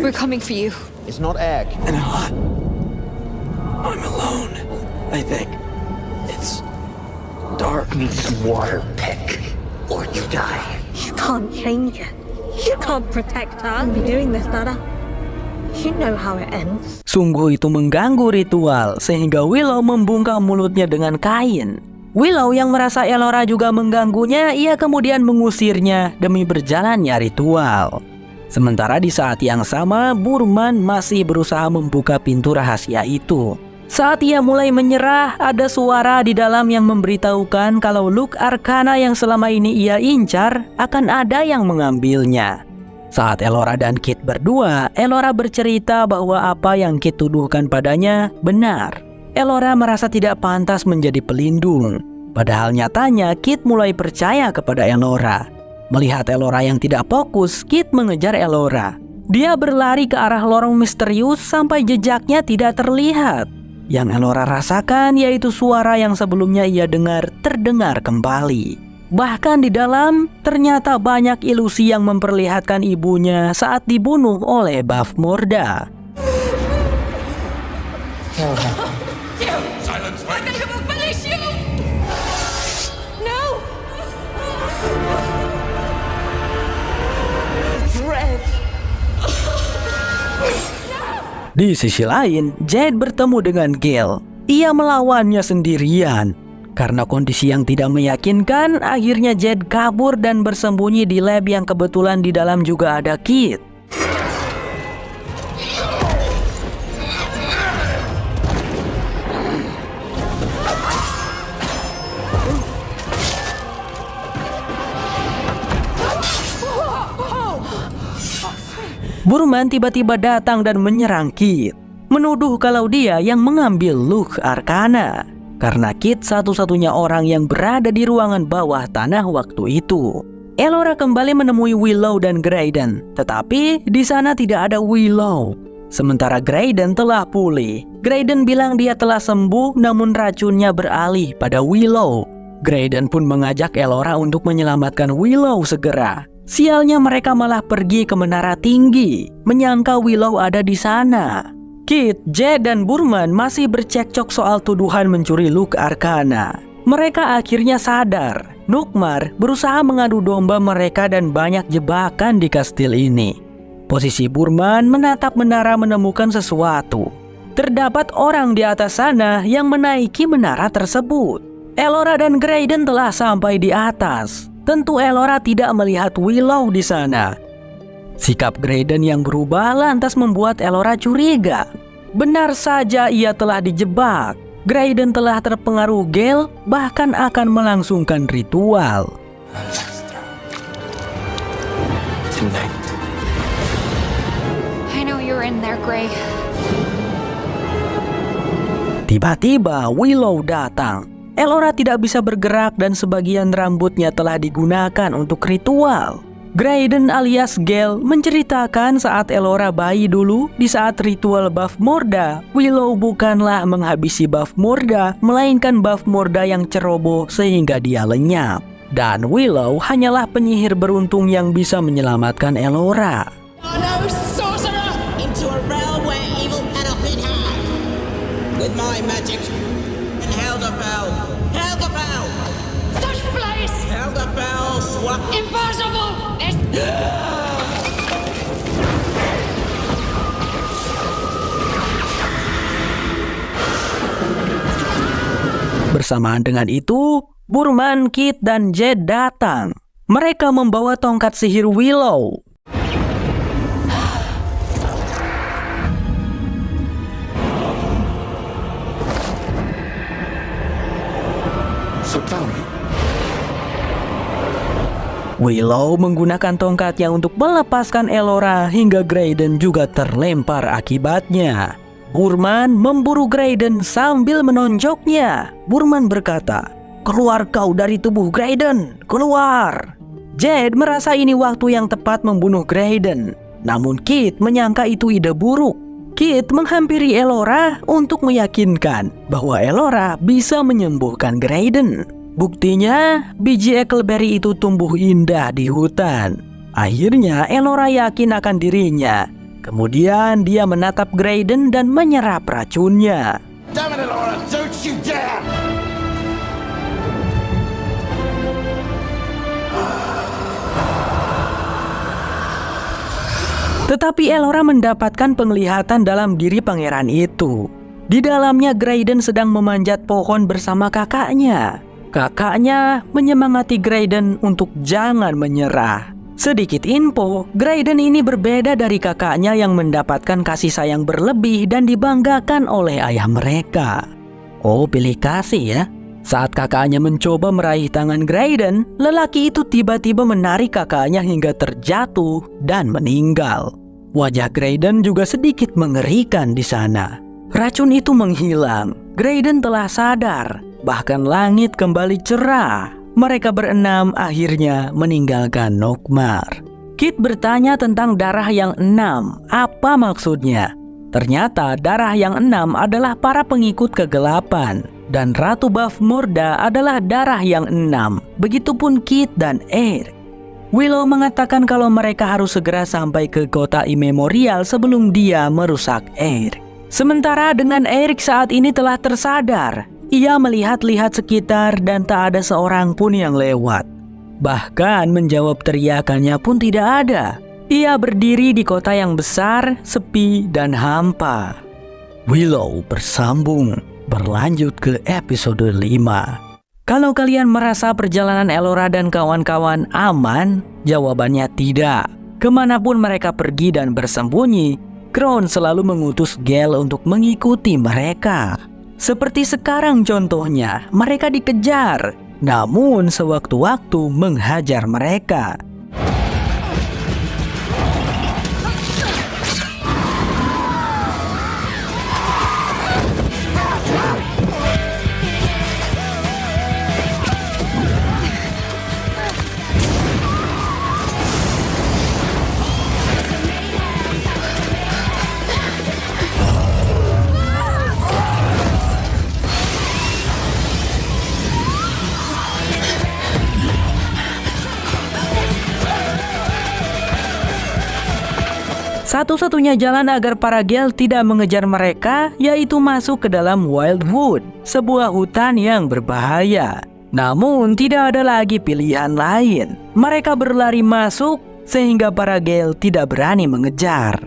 We're coming for you. It's not egg. And a lot. I'm alone, I think. It's dark. Need some water, Pick, or you die. You can't change it. You can't protect her. I'll be doing this, Dada. You know how it ends. Sungguh itu mengganggu ritual sehingga Willow membungkam mulutnya dengan kain. Willow yang merasa Elora juga mengganggunya, ia kemudian mengusirnya demi berjalannya ritual. Sementara di saat yang sama, Burman masih berusaha membuka pintu rahasia itu. Saat ia mulai menyerah, ada suara di dalam yang memberitahukan kalau Luke Arcana yang selama ini ia incar akan ada yang mengambilnya. Saat Elora dan Kit berdua, Elora bercerita bahwa apa yang Kit tuduhkan padanya benar. Elora merasa tidak pantas menjadi pelindung. Padahal nyatanya Kit mulai percaya kepada Elora. Melihat Elora yang tidak fokus, Kit mengejar Elora. Dia berlari ke arah lorong misterius sampai jejaknya tidak terlihat. Yang Elora rasakan yaitu suara yang sebelumnya ia dengar terdengar kembali. Bahkan di dalam ternyata banyak ilusi yang memperlihatkan ibunya saat dibunuh oleh Bavmorda. Di sisi lain, Jade bertemu dengan Gale. Ia melawannya sendirian. Karena kondisi yang tidak meyakinkan, akhirnya Jade kabur dan bersembunyi di lab yang kebetulan di dalam juga ada Kit. Burman tiba-tiba datang dan menyerang Kit, menuduh kalau dia yang mengambil Luke Arcana. Karena Kit satu-satunya orang yang berada di ruangan bawah tanah waktu itu. Elora kembali menemui Willow dan Graydon, tetapi di sana tidak ada Willow. Sementara Graydon telah pulih. Graydon bilang dia telah sembuh namun racunnya beralih pada Willow. Graydon pun mengajak Elora untuk menyelamatkan Willow segera. Sialnya mereka malah pergi ke menara tinggi, menyangka Willow ada di sana. Kit, Jed, dan Burman masih bercekcok soal tuduhan mencuri Look Arcana. Mereka akhirnya sadar, Nookmar berusaha mengadu domba mereka dan banyak jebakan di kastil ini. Posisi Burman menatap menara menemukan sesuatu. Terdapat orang di atas sana yang menaiki menara tersebut. Elora dan Graydon telah sampai di atas. Tentu Elora tidak melihat Willow di sana. Sikap Graydon yang berubah lantas membuat Elora curiga. Benar saja ia telah dijebak. Graydon telah terpengaruh Gale, bahkan akan melangsungkan ritual. Tonight. I know you're in there, Gray. Tiba-tiba Willow datang. Elora tidak bisa bergerak dan sebagian rambutnya telah digunakan untuk ritual. Graydon alias Gale menceritakan saat Elora bayi dulu di saat ritual buff Morda, Willow bukanlah menghabisi buff Morda, melainkan buff Morda yang ceroboh sehingga dia lenyap. Dan Willow hanyalah penyihir beruntung yang bisa menyelamatkan Elora. No sorcerer into a realm where evil cannot be had. With my magic and Helderfell. Helderfell! Such place! Helderfell swap. Impossible! Bersamaan dengan itu, Burman, Kit, dan Jed datang. Mereka membawa tongkat sihir Willow. So tell me, Willow menggunakan tongkatnya untuk melepaskan Elora hingga Graydon juga terlempar akibatnya. Burman memburu Graydon sambil menonjoknya. Burman berkata, "Keluar kau dari tubuh Graydon, keluar!" Jed merasa ini waktu yang tepat membunuh Graydon. Namun Kit menyangka itu ide buruk. Kit menghampiri Elora untuk meyakinkan bahwa Elora bisa menyembuhkan Graydon. Buktinya, biji Eckleberry itu tumbuh indah di hutan. Akhirnya Elora yakin akan dirinya. Kemudian dia menatap Graydon dan menyerap racunnya. damn it, Elora, don't you dare! Tetapi Elora mendapatkan penglihatan dalam diri pangeran itu. Di dalamnya Graydon sedang memanjat pohon bersama kakaknya. Kakaknya menyemangati Graydon untuk jangan menyerah. Sedikit info, Graydon ini berbeda dari kakaknya yang mendapatkan kasih sayang berlebih dan dibanggakan oleh ayah mereka. Oh, pilih kasih ya. Saat kakaknya mencoba meraih tangan Graydon, lelaki itu tiba-tiba menarik kakaknya hingga terjatuh dan meninggal. Wajah Graydon juga sedikit mengerikan di sana. Racun itu menghilang. Graydon telah sadar. Bahkan langit kembali cerah. Mereka berenam akhirnya meninggalkan Nookmar. Kit bertanya tentang darah yang 6. Apa maksudnya? Ternyata darah yang 6 adalah para pengikut kegelapan. Dan Ratu Buff Morda adalah darah yang 6. Begitupun Kit dan Eric. Willow mengatakan kalau mereka harus segera sampai ke kota Immemorial sebelum dia merusak Eric. Sementara dengan Eric saat ini telah tersadar. Ia melihat-lihat sekitar dan tak ada seorang pun yang lewat. Bahkan menjawab teriakannya pun tidak ada. Ia berdiri di kota yang besar, sepi, dan hampa. Willow bersambung, berlanjut ke episode 5. Kalau kalian merasa perjalanan Elora dan kawan-kawan aman, jawabannya tidak. Kemanapun mereka pergi dan bersembunyi, Crown selalu mengutus Gale untuk mengikuti mereka. Seperti sekarang contohnya, mereka dikejar, namun sewaktu-waktu menghajar mereka. Satu-satunya jalan agar para Gale tidak mengejar mereka yaitu masuk ke dalam Wildwood, sebuah hutan yang berbahaya. Namun tidak ada lagi pilihan lain. Mereka berlari masuk sehingga para Gale tidak berani mengejar.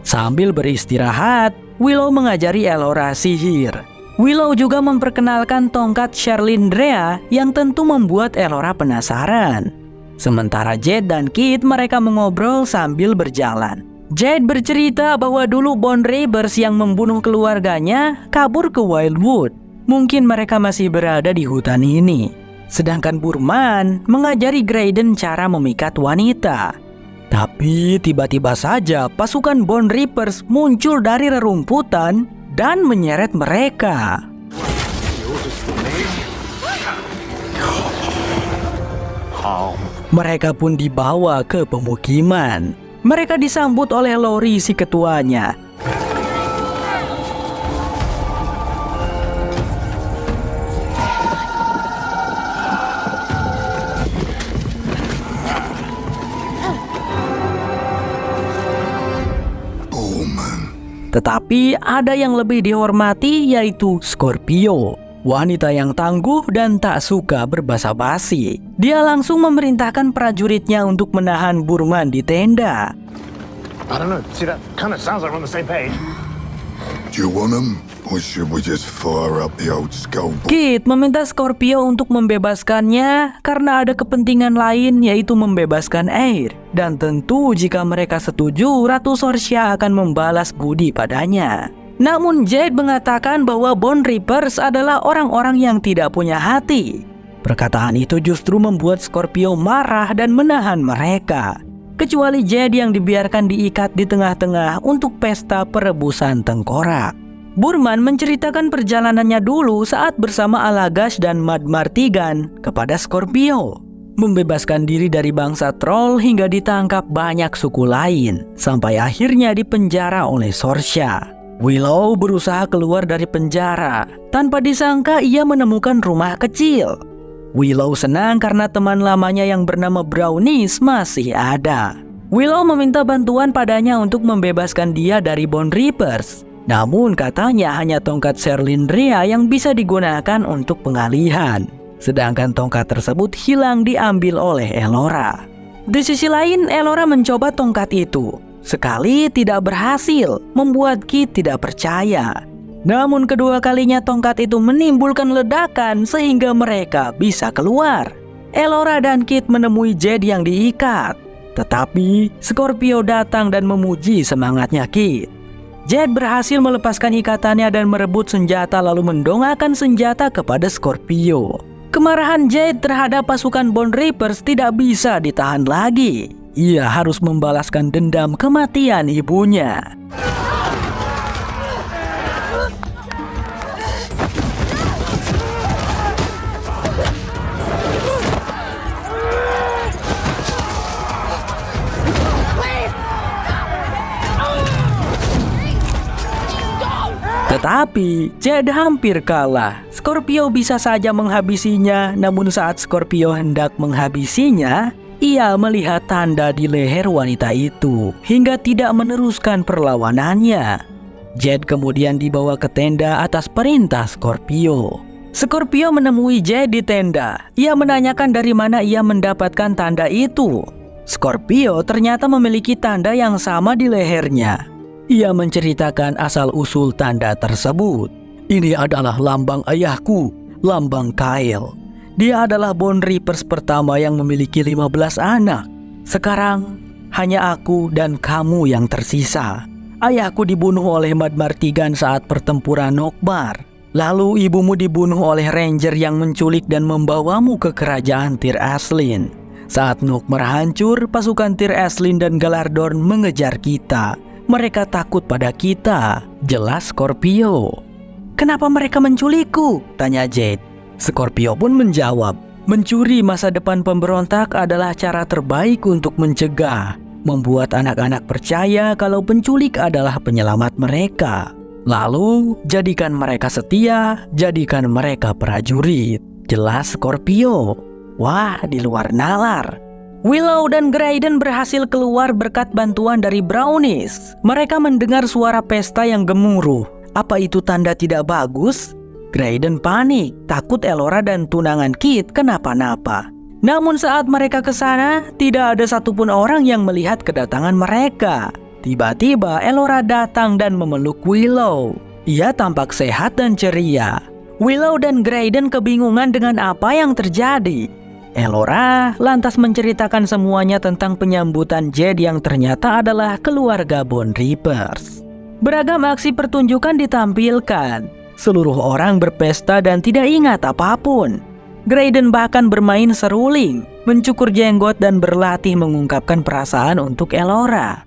Sambil beristirahat, Willow mengajari Elora sihir. Willow juga memperkenalkan tongkat Cherlindrea yang tentu membuat Elora penasaran. Sementara Jade dan Kit mereka mengobrol sambil berjalan. Jade bercerita bahwa dulu Bone Reapers yang membunuh keluarganya kabur ke Wildwood. Mungkin mereka masih berada di hutan ini. Sedangkan Burman mengajari Graydon cara memikat wanita. Tapi tiba-tiba saja pasukan Bone Reapers muncul dari rerumputan dan menyeret mereka. Mereka pun dibawa ke pemukiman. Mereka disambut oleh Lori si ketuanya. Tetapi ada yang lebih dihormati yaitu Scorpio, wanita yang tangguh dan tak suka berbasa-basi. Dia langsung memerintahkan prajuritnya untuk menahan Burman di tenda. I don't know. See, that kind of sounds like we're on the same page. Do you want them, or should we just fire up the old skull? Kit meminta Scorpio untuk membebaskannya karena ada kepentingan lain yaitu membebaskan Air. Dan tentu jika mereka setuju, Ratu Sorcia akan membalas budi padanya. Namun Jade mengatakan bahwa Bone Reapers adalah orang-orang yang tidak punya hati. Perkataan itu justru membuat Scorpio marah dan menahan mereka. Kecuali Jade yang dibiarkan diikat di tengah-tengah untuk pesta perebusan tengkorak. Burman menceritakan perjalanannya dulu saat bersama Alagash dan Madmartigan kepada Scorpio. Membebaskan diri dari bangsa troll hingga ditangkap banyak suku lain, sampai akhirnya dipenjara oleh Sorcia. Willow berusaha keluar dari penjara. Tanpa disangka ia menemukan rumah kecil. Willow senang karena teman lamanya yang bernama Brownies masih ada. Willow meminta bantuan padanya untuk membebaskan dia dari Bone Reapers. Namun katanya hanya tongkat Cherlindrea yang bisa digunakan untuk pengalihan. Sedangkan tongkat tersebut hilang diambil oleh Elora. Di sisi lain, Elora mencoba tongkat itu. Sekali tidak berhasil, membuat Kit tidak percaya. Namun kedua kalinya tongkat itu menimbulkan ledakan sehingga mereka bisa keluar. Elora dan Kit menemui Jade yang diikat. Tetapi Scorpio datang dan memuji semangatnya Kit. Jade berhasil melepaskan ikatannya dan merebut senjata lalu mendongakkan senjata kepada Scorpio. Kemarahan Jade terhadap pasukan Bone Reapers tidak bisa ditahan lagi. Ia harus membalaskan dendam kematian ibunya. Tetapi Jade hampir kalah. Scorpio bisa saja menghabisinya, namun saat Scorpio hendak menghabisinya, ia melihat tanda di leher wanita itu hingga tidak meneruskan perlawanannya. Jade kemudian dibawa ke tenda atas perintah Scorpio. Scorpio menemui Jade di tenda. Ia menanyakan dari mana ia mendapatkan tanda itu. Scorpio ternyata memiliki tanda yang sama di lehernya. Ia menceritakan asal-usul tanda tersebut. Ini adalah lambang ayahku, lambang Kyle. Dia adalah Bone Reapers pertama yang memiliki 15 anak. Sekarang hanya aku dan kamu yang tersisa. Ayahku dibunuh oleh Madmartigan saat pertempuran Nokbar. Lalu ibumu dibunuh oleh Ranger yang menculik dan membawamu ke kerajaan Tir Aslin. Saat Nokmar hancur, pasukan Tir Aslin dan Galardorn mengejar kita. Mereka takut pada kita, jelas Scorpio. Kenapa mereka menculikku? Tanya Jade. Scorpio pun menjawab, mencuri masa depan pemberontak adalah cara terbaik untuk mencegah, membuat anak-anak percaya kalau penculik adalah penyelamat mereka. Lalu, jadikan mereka setia, jadikan mereka prajurit. Jelas Scorpio. Wah, di luar nalar. Willow dan Graydon berhasil keluar berkat bantuan dari Brownies. Mereka mendengar suara pesta yang gemuruh. Apa itu tanda tidak bagus? Graydon panik, takut Elora dan tunangan Kit kenapa-napa. Namun saat mereka ke sana, tidak ada satupun orang yang melihat kedatangan mereka. Tiba-tiba Elora datang dan memeluk Willow. Ia tampak sehat dan ceria. Willow dan Graydon kebingungan dengan apa yang terjadi. Elora lantas menceritakan semuanya tentang penyambutan Jade yang ternyata adalah keluarga Bone Reapers. Beragam aksi pertunjukan ditampilkan. Seluruh orang berpesta dan tidak ingat apapun. Graydon bahkan bermain seruling, mencukur jenggot dan berlatih mengungkapkan perasaan untuk Elora.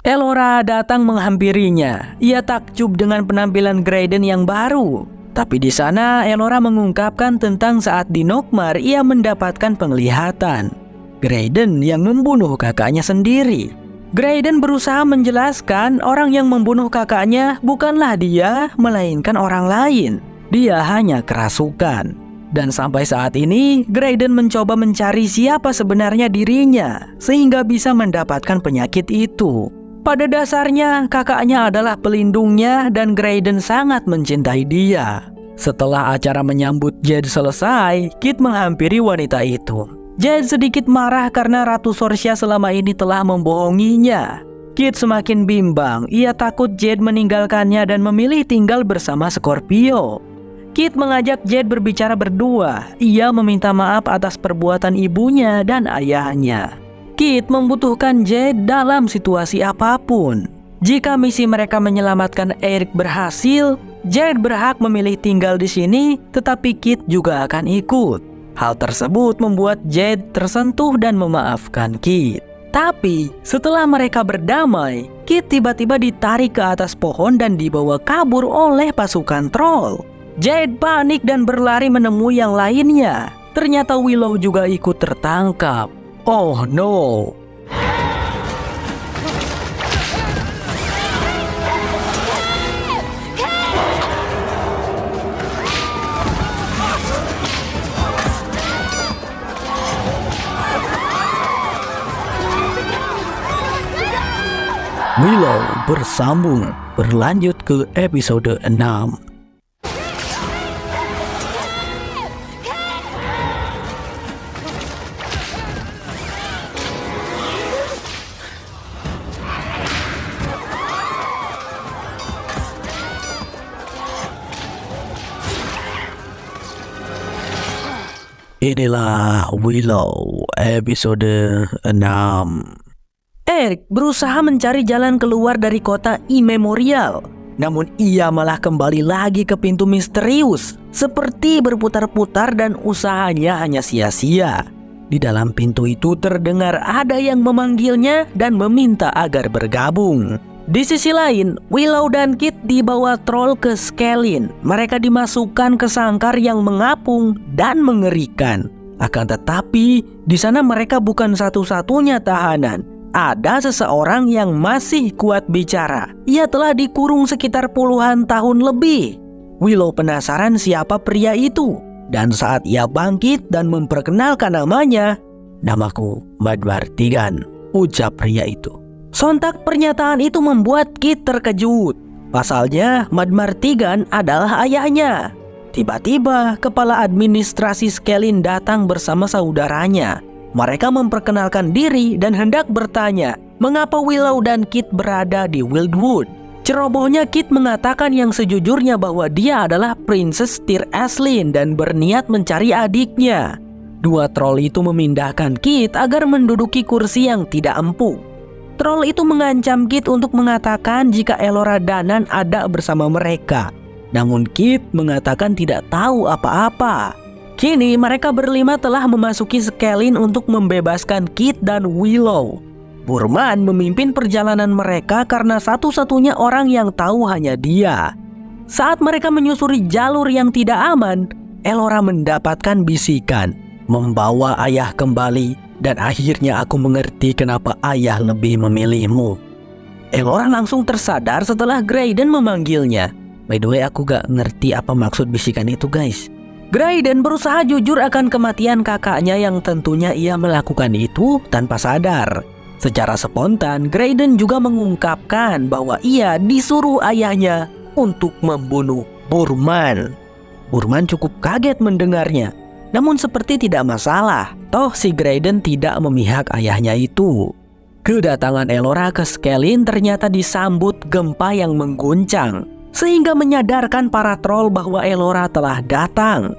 Elora datang menghampirinya. Ia takjub dengan penampilan Graydon yang baru. Tapi di sana Elora mengungkapkan tentang saat di Nockmaar ia mendapatkan penglihatan. Graydon yang membunuh kakaknya sendiri. Graydon berusaha menjelaskan orang yang membunuh kakaknya bukanlah dia, melainkan orang lain. Dia hanya kerasukan. Dan sampai saat ini, Graydon mencoba mencari siapa sebenarnya dirinya, sehingga bisa mendapatkan penyakit itu. Pada dasarnya, kakaknya adalah pelindungnya dan Graydon sangat mencintai dia. Setelah acara menyambut Jade selesai, Kit menghampiri wanita itu. Jade sedikit marah karena Ratu Sorcia selama ini telah membohonginya. Kit semakin bimbang, ia takut Jade meninggalkannya dan memilih tinggal bersama Scorpio. Kit mengajak Jade berbicara berdua. Ia meminta maaf atas perbuatan ibunya dan ayahnya. Kit membutuhkan Jade dalam situasi apapun. Jika misi mereka menyelamatkan Eric berhasil, Jade berhak memilih tinggal di sini, tetapi Kit juga akan ikut. Hal tersebut membuat Jade tersentuh dan memaafkan Kit. Tapi setelah mereka berdamai, Kit tiba-tiba ditarik ke atas pohon dan dibawa kabur oleh pasukan troll. Jade panik dan berlari menemui yang lainnya. Ternyata Willow juga ikut tertangkap. Oh no! Willow bersambung, berlanjut ke episode 6. Inilah Willow episode 6. Eric berusaha mencari jalan keluar dari kota Immemorial. Namun ia malah kembali lagi ke pintu misterius. Seperti berputar-putar dan usahanya hanya sia-sia. Di dalam pintu itu terdengar ada yang memanggilnya dan meminta agar bergabung. Di sisi lain, Willow dan Kit dibawa troll ke Skelin. Mereka dimasukkan ke sangkar yang mengapung dan mengerikan. Akan tetapi, di sana mereka bukan satu-satunya tahanan. Ada seseorang yang masih kuat bicara. Ia telah dikurung sekitar puluhan tahun lebih. Willow penasaran siapa pria itu. Dan saat ia bangkit dan memperkenalkan namanya, "Namaku Madmar Tigan," ucap pria itu. Sontak pernyataan itu membuat Kit terkejut. Pasalnya, Madmar Tigan adalah ayahnya. Tiba-tiba, kepala administrasi Skelin datang bersama saudaranya. Mereka memperkenalkan diri dan hendak bertanya, mengapa Willow dan Kit berada di Wildwood. Cerobohnya Kit mengatakan yang sejujurnya bahwa dia adalah Princess Tyr Aslyn dan berniat mencari adiknya. Dua troll itu memindahkan Kit agar menduduki kursi yang tidak empuk. Troll itu mengancam Kit untuk mengatakan jika Elora Danan ada bersama mereka. Namun Kit mengatakan tidak tahu apa-apa. Kini mereka berlima telah memasuki Skelin untuk membebaskan Kit dan Willow. Burman memimpin perjalanan mereka karena satu-satunya orang yang tahu hanya dia. Saat mereka menyusuri jalur yang tidak aman, Elora mendapatkan bisikan, "Membawa ayah kembali, dan akhirnya aku mengerti kenapa ayah lebih memilihmu." Elora langsung tersadar setelah Graydon memanggilnya. By the way, aku gak ngerti apa maksud bisikan itu, guys. Graydon berusaha jujur akan kematian kakaknya yang tentunya ia melakukan itu tanpa sadar. Secara spontan, Graydon juga mengungkapkan bahwa ia disuruh ayahnya untuk membunuh Burman. Burman cukup kaget mendengarnya, namun seperti tidak masalah, toh si Graydon tidak memihak ayahnya itu. Kedatangan Elora ke Skellin ternyata disambut gempa yang mengguncang, sehingga menyadarkan para troll bahwa Elora telah datang.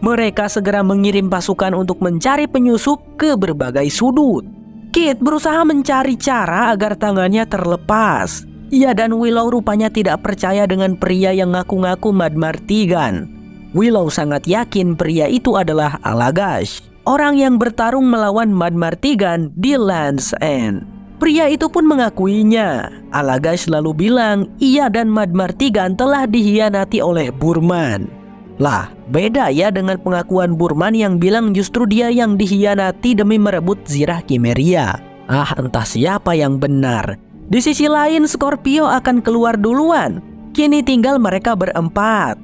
Mereka segera mengirim pasukan untuk mencari penyusup ke berbagai sudut. Kit berusaha mencari cara agar tangannya terlepas. Ia dan Willow rupanya tidak percaya dengan pria yang ngaku-ngaku Madmartigan. Willow sangat yakin pria itu adalah Allagash, orang yang bertarung melawan Madmartigan di Land's End. Pria itu pun mengakuinya. Allagash lalu bilang ia dan Madmartigan telah dihianati oleh Burman. Lah, beda ya dengan pengakuan Burman yang bilang justru dia yang dihianati demi merebut Zirah Kimeria. Entah siapa yang benar. Di sisi lain, Scorpio akan keluar duluan. Kini tinggal mereka berempat.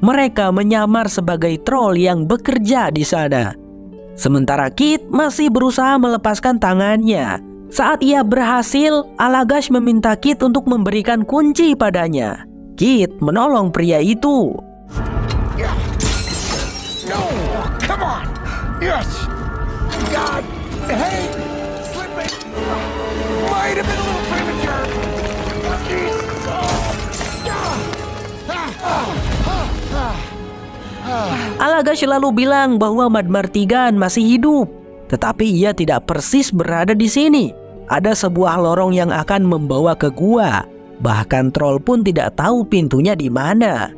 Mereka menyamar sebagai troll yang bekerja di sana. Sementara Kit masih berusaha melepaskan tangannya. Saat ia berhasil, Allagash meminta Kit untuk memberikan kunci padanya. Kit menolong pria itu. No! Come on! Yes! God! Hey! Slipping! Might have been a little premature! Jeez! Allagash lalu bilang bahwa Madmartigan masih hidup, tetapi ia tidak persis berada di sini. Ada sebuah lorong yang akan membawa ke gua. Bahkan troll pun tidak tahu pintunya di mana.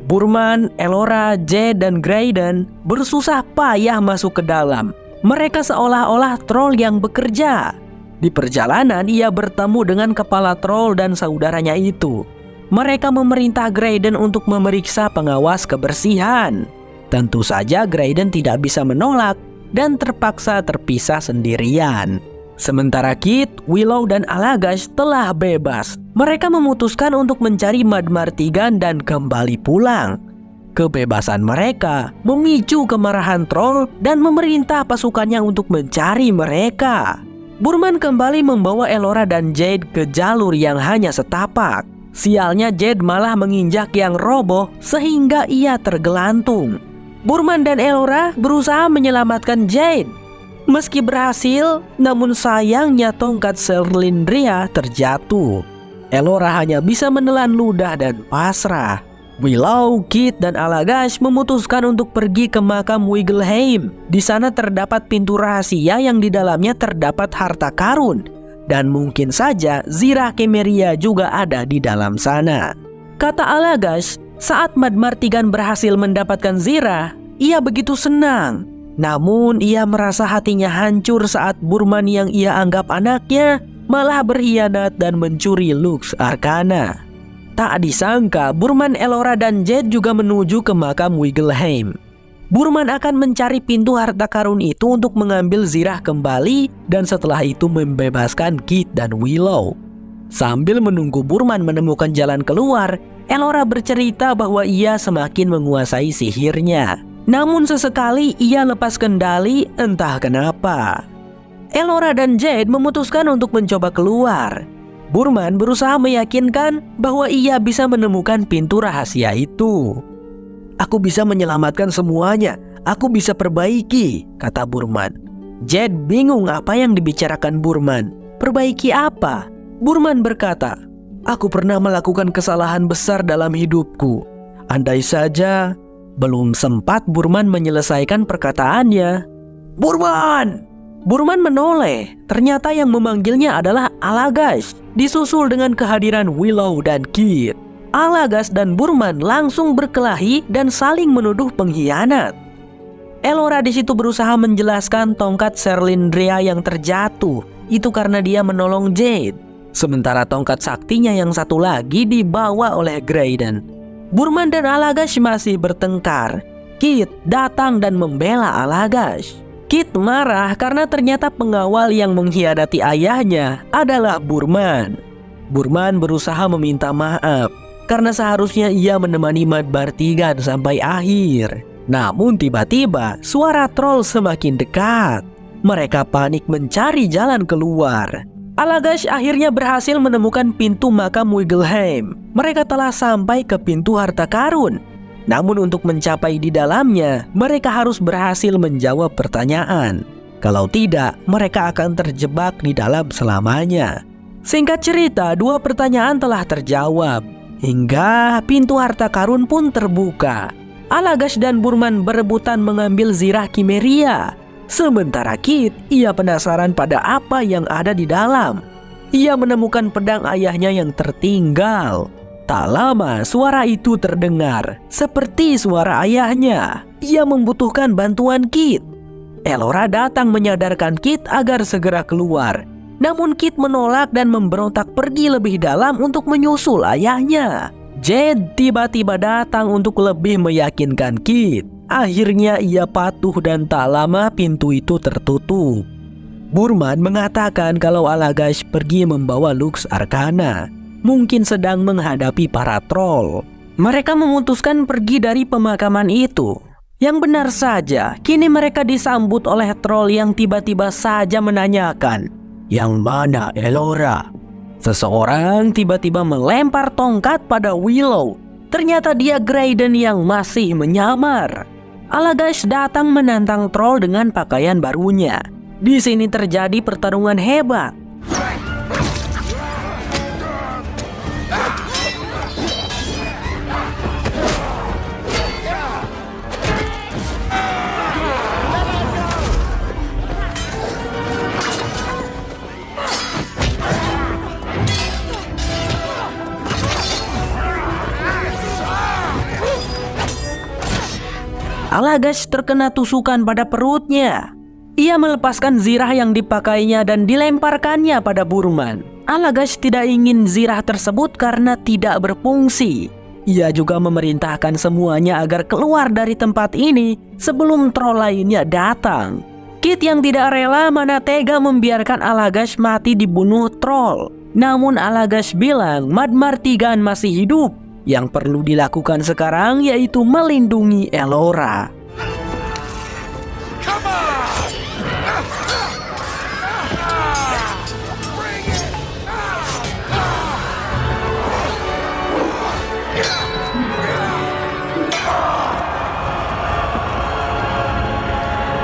Burman, Elora, Jade, dan Graydon bersusah payah masuk ke dalam. Mereka seolah-olah troll yang bekerja. Di perjalanan ia bertemu dengan kepala troll dan saudaranya itu. Mereka memerintah Graydon untuk memeriksa pengawas kebersihan. Tentu saja Graydon tidak bisa menolak dan terpaksa terpisah sendirian. Sementara Kit, Willow, dan Allagash telah bebas. Mereka memutuskan untuk mencari Madmartigan dan kembali pulang. Kebebasan mereka memicu kemarahan troll dan memerintah pasukannya untuk mencari mereka. Burman kembali membawa Elora dan Jade ke jalur yang hanya setapak. Sialnya Jade malah menginjak yang roboh sehingga ia tergelantung. Burman dan Elora berusaha menyelamatkan Jade. Meski berhasil, namun sayangnya tongkat Serlindria terjatuh. Elora hanya bisa menelan ludah dan pasrah. Willow, Kit, dan Allagash memutuskan untuk pergi ke makam Wiggleheim. Di sana terdapat pintu rahasia yang di dalamnya terdapat harta karun. Dan mungkin saja Zirah Kimeria juga ada di dalam sana. Kata Allagash, saat Madmartigan berhasil mendapatkan Zirah, ia begitu senang. Namun ia merasa hatinya hancur saat Burman yang ia anggap anaknya malah berkhianat dan mencuri Lux Arcana. Tak disangka Burman, Elora, dan Jade juga menuju ke makam Wiggleheim. Burman akan mencari pintu harta karun itu untuk mengambil Zirah kembali dan setelah itu membebaskan Kit dan Willow. Sambil menunggu Burman menemukan jalan keluar, Elora bercerita bahwa ia semakin menguasai sihirnya. Namun sesekali ia lepas kendali entah kenapa. Elora dan Jade memutuskan untuk mencoba keluar. Burman berusaha meyakinkan bahwa ia bisa menemukan pintu rahasia itu. "Aku bisa menyelamatkan semuanya, aku bisa perbaiki," kata Burman. Jade bingung apa yang dibicarakan Burman. Perbaiki apa? Burman berkata, "Aku pernah melakukan kesalahan besar dalam hidupku. Andai saja..." Belum sempat Burman menyelesaikan perkataannya, "Burman!" Burman menoleh. Ternyata yang memanggilnya adalah Allagash, disusul dengan kehadiran Willow dan Kit. Allagash dan Burman langsung berkelahi dan saling menuduh pengkhianat. Elora di situ berusaha menjelaskan tongkat Serlindria yang terjatuh. itu karena dia menolong Jade. Sementara tongkat saktinya yang satu lagi dibawa oleh Graydon. Burman dan Allagash masih bertengkar. Kit datang dan membela Allagash. Kit marah karena ternyata pengawal yang mengkhianati ayahnya adalah Burman. Burman berusaha meminta maaf karena seharusnya ia menemani Mad Bartigan sampai akhir. Namun tiba-tiba suara troll semakin dekat. Mereka panik mencari jalan keluar. Allagash akhirnya berhasil menemukan pintu makam Wiggleham. Mereka telah sampai ke pintu harta karun. Namun untuk mencapai di dalamnya, mereka harus berhasil menjawab pertanyaan. Kalau tidak, mereka akan terjebak di dalam selamanya. Singkat cerita, 2 pertanyaan telah terjawab. Hingga pintu harta karun pun terbuka. Allagash dan Burman berebutan mengambil zirah Kimeria. Sementara Kit, ia penasaran pada apa yang ada di dalam. Ia menemukan pedang ayahnya yang tertinggal. Tak lama suara itu terdengar, seperti suara ayahnya. Ia membutuhkan bantuan Kit. Elora datang menyadarkan Kit agar segera keluar. Namun Kit menolak dan memberontak pergi lebih dalam untuk menyusul ayahnya. Jade tiba-tiba datang untuk lebih meyakinkan Kit. Akhirnya ia patuh dan tak lama pintu itu tertutup. Burman mengatakan kalau Allagash pergi membawa Lux Arcana. Mungkin sedang menghadapi para troll. Mereka memutuskan pergi dari pemakaman itu. Yang benar saja, kini mereka disambut oleh troll yang tiba-tiba saja menanyakan, "Yang mana Elora?" Seseorang tiba-tiba melempar tongkat pada Willow. Ternyata dia Graydon yang masih menyamar. Allagash datang menantang troll dengan pakaian barunya. Di sini terjadi pertarungan hebat. Allagash terkena tusukan pada perutnya. Ia melepaskan zirah yang dipakainya dan dilemparkannya pada Burman. Allagash tidak ingin zirah tersebut karena tidak berfungsi. Ia juga memerintahkan semuanya agar keluar dari tempat ini sebelum troll lainnya datang. Kit yang tidak rela mana tega membiarkan Allagash mati dibunuh troll. Namun Allagash bilang Mad Bartigan masih hidup. Yang perlu dilakukan sekarang yaitu melindungi Elora.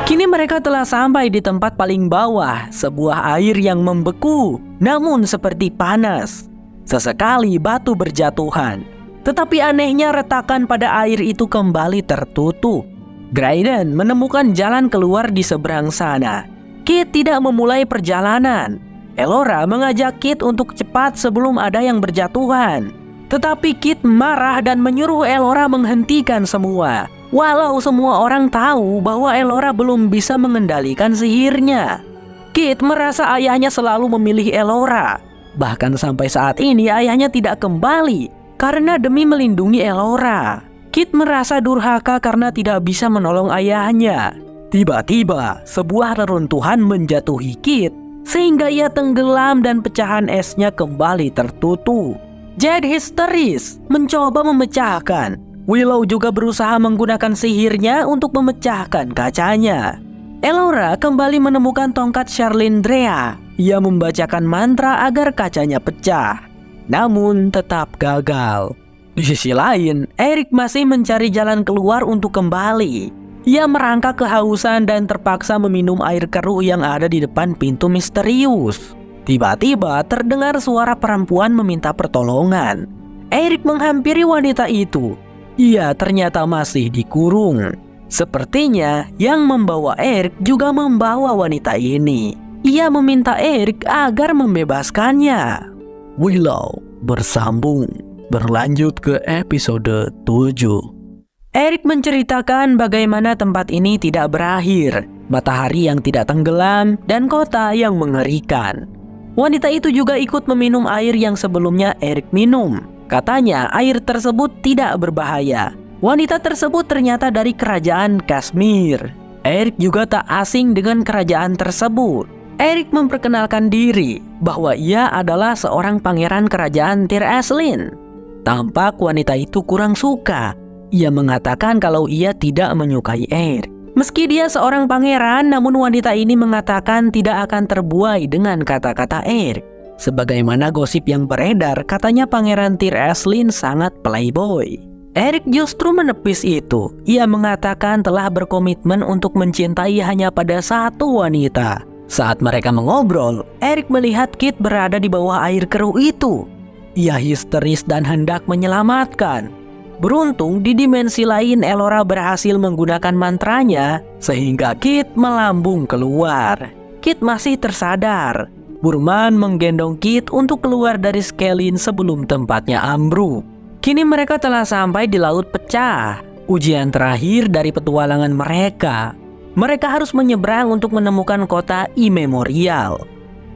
Kini mereka telah sampai di tempat paling bawah, sebuah air yang membeku, namun seperti panas. Sesekali batu berjatuhan. Tetapi anehnya retakan pada air itu kembali tertutup. Graydon menemukan jalan keluar di seberang sana. Kit tidak memulai perjalanan. Elora mengajak Kit untuk cepat sebelum ada yang berjatuhan. Tetapi Kit marah dan menyuruh Elora menghentikan semua. Walau semua orang tahu bahwa Elora belum bisa mengendalikan sihirnya. Kit merasa ayahnya selalu memilih Elora. Bahkan sampai saat ini ayahnya tidak kembali. Karena demi melindungi Elora, Kit merasa durhaka karena tidak bisa menolong ayahnya. Tiba-tiba, sebuah reruntuhan menjatuhi Kit, sehingga ia tenggelam dan pecahan esnya kembali tertutup. Jade histeris, mencoba memecahkan. Willow juga berusaha menggunakan sihirnya untuk memecahkan kacanya. Elora kembali menemukan tongkat Charlindrea. Ia membacakan mantra agar kacanya pecah. Namun tetap gagal. Di sisi lain, Eric masih mencari jalan keluar untuk kembali. Ia merangkak kehausan dan terpaksa meminum air keruh yang ada di depan pintu misterius. Tiba-tiba terdengar suara perempuan meminta pertolongan. Eric menghampiri wanita itu. Ia ternyata masih dikurung. Sepertinya yang membawa Eric juga membawa wanita ini. Ia meminta Eric agar membebaskannya. Willow bersambung, berlanjut ke episode 7. Eric menceritakan bagaimana tempat ini tidak berakhir. matahari yang tidak tenggelam, dan kota yang mengerikan. Wanita itu juga ikut meminum air yang sebelumnya Eric minum. Katanya air tersebut tidak berbahaya. Wanita tersebut ternyata dari kerajaan Kashmir. Eric juga tak asing dengan kerajaan tersebut. Eric memperkenalkan diri bahwa ia adalah seorang pangeran kerajaan Tir Ashlyn. Tampak wanita itu kurang suka. Ia mengatakan kalau ia tidak menyukai Eric. Meski dia seorang pangeran, namun wanita ini mengatakan tidak akan terbuai dengan kata-kata Eric. Sebagaimana gosip yang beredar, katanya pangeran Tir Ashlyn sangat playboy. Eric justru menepis itu. Ia mengatakan telah berkomitmen untuk mencintai hanya pada satu wanita. Saat mereka mengobrol, Eric melihat Kit berada di bawah air keruh itu. Ia histeris dan hendak menyelamatkan. Beruntung di dimensi lain Elora berhasil menggunakan mantranya sehingga Kit melambung keluar. Kit masih tersadar. Burman menggendong Kit untuk keluar dari Skelin sebelum tempatnya ambruk. Kini mereka telah sampai di Laut Pecah, ujian terakhir dari petualangan mereka. Mereka harus menyeberang untuk menemukan kota Immemorial.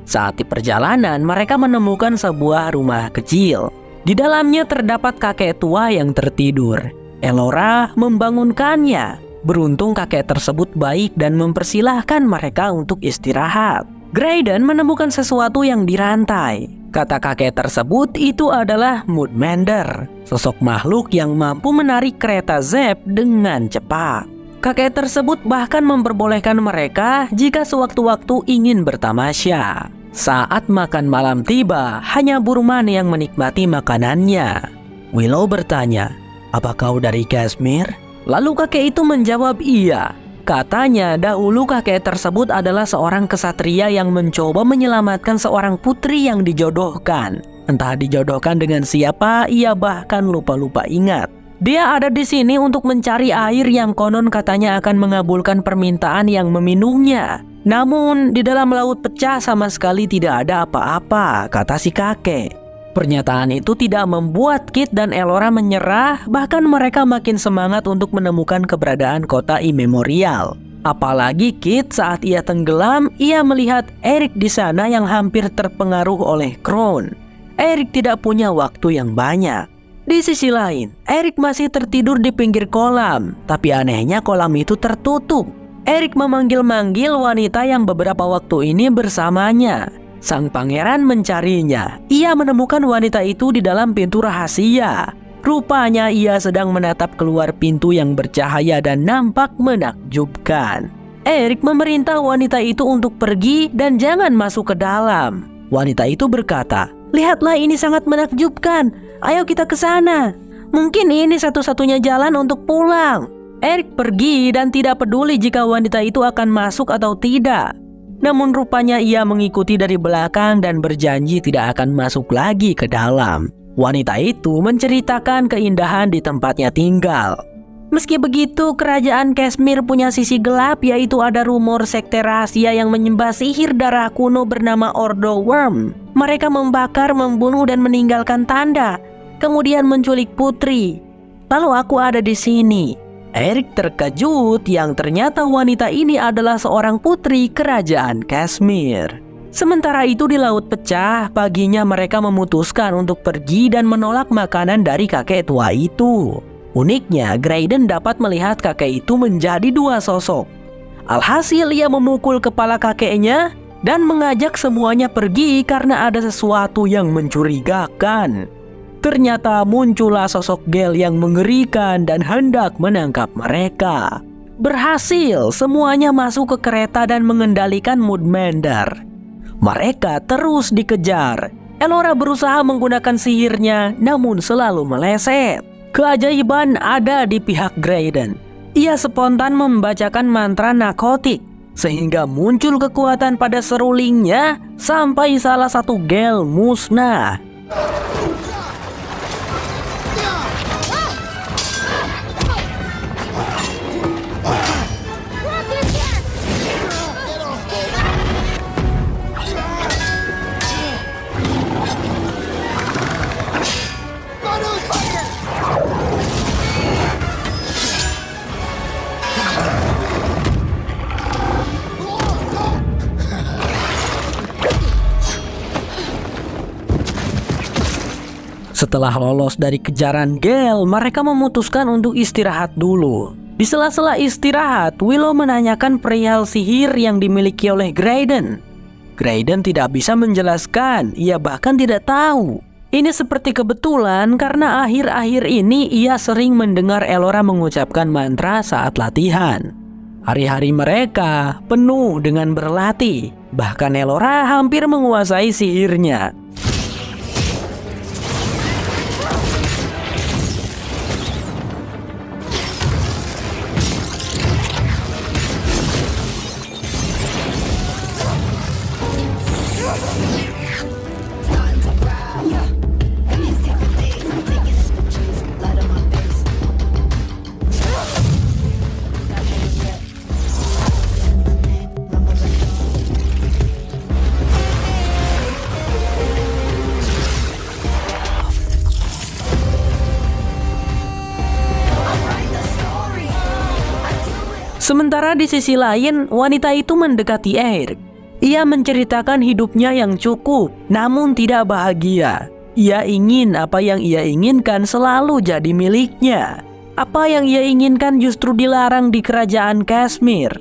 Saat di perjalanan, mereka menemukan sebuah rumah kecil. Di dalamnya terdapat kakek tua yang tertidur. Elora membangunkannya. Beruntung kakek tersebut baik dan mempersilahkan mereka untuk istirahat. Graydon menemukan sesuatu yang dirantai. Kata kakek tersebut itu adalah Moodmender, sosok makhluk yang mampu menarik kereta Zep dengan cepat. Kakek tersebut bahkan memperbolehkan mereka jika sewaktu-waktu ingin bertamasya. Saat makan malam tiba, hanya Burman yang menikmati makanannya. Willow bertanya, "Apa kau dari Kashmir?" Lalu kakek itu menjawab iya. Katanya dahulu kakek tersebut adalah seorang kesatria yang mencoba menyelamatkan seorang putri yang dijodohkan. Entah dijodohkan dengan siapa, ia bahkan lupa-lupa ingat. Dia ada di sini untuk mencari air yang konon katanya akan mengabulkan permintaan yang meminumnya. Namun di dalam Laut Pecah sama sekali tidak ada apa-apa, kata si kakek. Pernyataan itu tidak membuat Kit dan Elora menyerah, bahkan mereka makin semangat untuk menemukan keberadaan kota Immemorial. Apalagi Kit saat ia tenggelam, ia melihat Eric di sana yang hampir terpengaruh oleh Crown. Eric tidak punya waktu yang banyak. Di sisi lain, Eric masih tertidur di pinggir kolam, tapi anehnya kolam itu tertutup. Eric memanggil-manggil wanita yang beberapa waktu ini bersamanya. Sang pangeran mencarinya. Ia menemukan wanita itu di dalam pintu rahasia. Rupanya ia sedang menatap keluar pintu yang bercahaya dan nampak menakjubkan. Eric memerintah wanita itu untuk pergi dan jangan masuk ke dalam. Wanita itu berkata, "Lihatlah, ini sangat menakjubkan. Ayo kita ke sana. Mungkin ini satu-satunya jalan untuk pulang." Eric pergi dan tidak peduli jika wanita itu akan masuk atau tidak. Namun rupanya ia mengikuti dari belakang dan berjanji tidak akan masuk lagi ke dalam. Wanita itu menceritakan keindahan di tempatnya tinggal. Meski begitu, kerajaan Kashmir punya sisi gelap, yaitu ada rumor sekte rahasia yang menyembah sihir darah kuno bernama Ordo Worm. Mereka membakar, membunuh, dan meninggalkan tanda, kemudian menculik putri. Lalu aku ada di sini. Eric terkejut yang ternyata wanita ini adalah seorang putri kerajaan Kashmir. Sementara itu di Laut Pecah, paginya mereka memutuskan untuk pergi dan menolak makanan dari kakek tua itu. Uniknya, Graydon dapat melihat kakek itu menjadi dua sosok. Alhasil ia memukul kepala kakeknya dan mengajak semuanya pergi karena ada sesuatu yang mencurigakan. Ternyata muncullah sosok Gale yang mengerikan dan hendak menangkap mereka. Berhasil, semuanya masuk ke kereta dan mengendalikan Moodmender. Mereka terus dikejar. Elora berusaha menggunakan sihirnya, namun selalu meleset. Keajaiban ada di pihak Graydon. Ia spontan membacakan mantra narkotik, sehingga muncul kekuatan pada serulingnya sampai salah satu Gale musnah. Setelah lolos dari kejaran Gale, mereka memutuskan untuk istirahat dulu. Di sela-sela istirahat, Willow menanyakan perihal sihir yang dimiliki oleh Graydon. Graydon tidak bisa menjelaskan, ia bahkan tidak tahu. Ini seperti kebetulan karena akhir-akhir ini ia sering mendengar Elora mengucapkan mantra saat latihan. Hari-hari mereka penuh dengan berlatih, bahkan Elora hampir menguasai sihirnya. Sementara di sisi lain, wanita itu mendekati Eric. Ia menceritakan hidupnya yang cukup, namun tidak bahagia. Ia ingin apa yang ia inginkan selalu jadi miliknya. Apa yang ia inginkan justru dilarang di kerajaan Kashmir.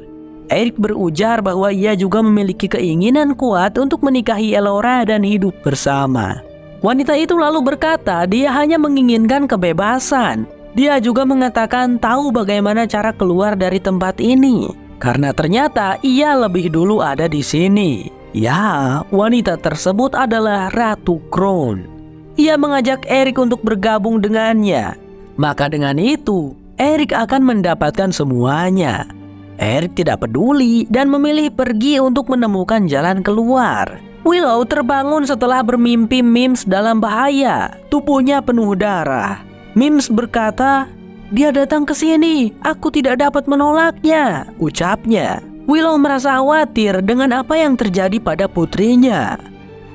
Eric berujar bahwa ia juga memiliki keinginan kuat untuk menikahi Elora dan hidup bersama. Wanita itu lalu berkata dia hanya menginginkan kebebasan. Dia juga mengatakan tahu bagaimana cara keluar dari tempat ini, karena ternyata ia lebih dulu ada di sini. Ya, wanita tersebut adalah Ratu Crown. Ia mengajak Eric untuk bergabung dengannya. Maka dengan itu, Eric akan mendapatkan semuanya. Eric tidak peduli dan memilih pergi untuk menemukan jalan keluar. Willow terbangun setelah bermimpi Mims dalam bahaya. Tubuhnya penuh darah. Mims berkata, "Dia datang ke sini, aku tidak dapat menolaknya," ucapnya. Willow merasa khawatir dengan apa yang terjadi pada putrinya.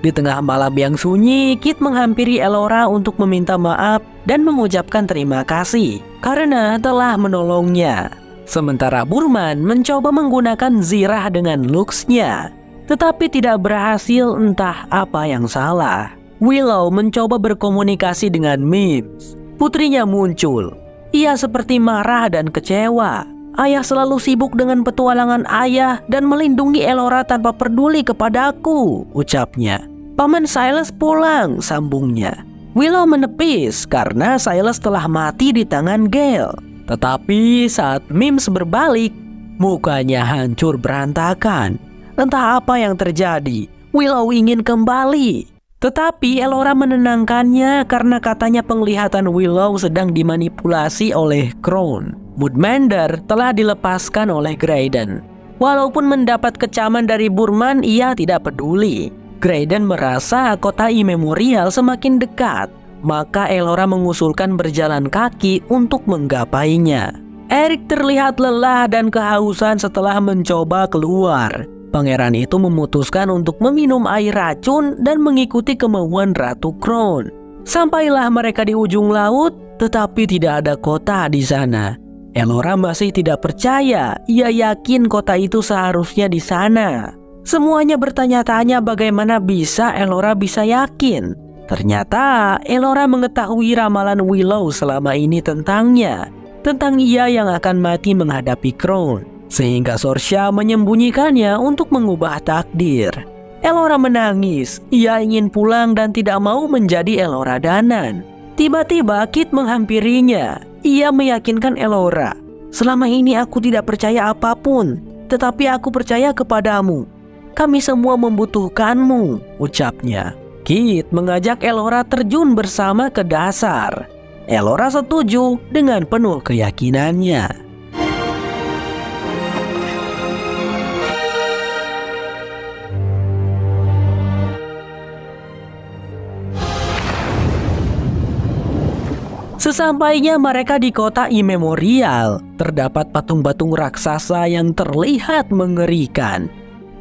Di tengah malam yang sunyi, Kit menghampiri Elora untuk meminta maaf dan mengucapkan terima kasih karena telah menolongnya. Sementara Burman mencoba menggunakan Zirah dengan Lux-nya, tetapi tidak berhasil, entah apa yang salah. Willow mencoba berkomunikasi dengan Mims. Putrinya muncul. Ia seperti marah dan kecewa. Ayah selalu sibuk dengan petualangan ayah dan melindungi Elora tanpa peduli kepadaku, ucapnya. Paman Silas pulang, sambungnya. Willow menepis karena Silas telah mati di tangan Gale. Tetapi saat Mims berbalik, mukanya hancur berantakan. Entah apa yang terjadi, Willow ingin kembali. Tetapi Elora menenangkannya karena katanya penglihatan Willow sedang dimanipulasi oleh Crown. Moodmender telah dilepaskan oleh Graydon. Walaupun mendapat kecaman dari Burman, ia tidak peduli. Graydon merasa kota Immemorial semakin dekat. Maka Elora mengusulkan berjalan kaki untuk menggapainya. Eric terlihat lelah dan kehausan setelah mencoba keluar. Pangeran itu memutuskan untuk meminum air racun dan mengikuti kemauan Ratu Crown. Sampailah mereka di ujung laut, tetapi tidak ada kota di sana. Elora masih tidak percaya, ia yakin kota itu seharusnya di sana. Semuanya bertanya-tanya bagaimana bisa Elora bisa yakin. Ternyata Elora mengetahui ramalan Willow selama ini tentangnya, tentang ia yang akan mati menghadapi Crown. Sehingga Sorsha menyembunyikannya untuk mengubah takdir. Elora menangis, ia ingin pulang dan tidak mau menjadi Elora Danan. Tiba-tiba Kit menghampirinya. Ia meyakinkan Elora, "Selama ini aku tidak percaya apapun, tetapi aku percaya kepadamu. Kami semua membutuhkanmu," ucapnya. Kit mengajak Elora terjun bersama ke dasar. Elora setuju dengan penuh keyakinannya. Sesampainya mereka di kota Immemorial, terdapat patung-patung raksasa yang terlihat mengerikan.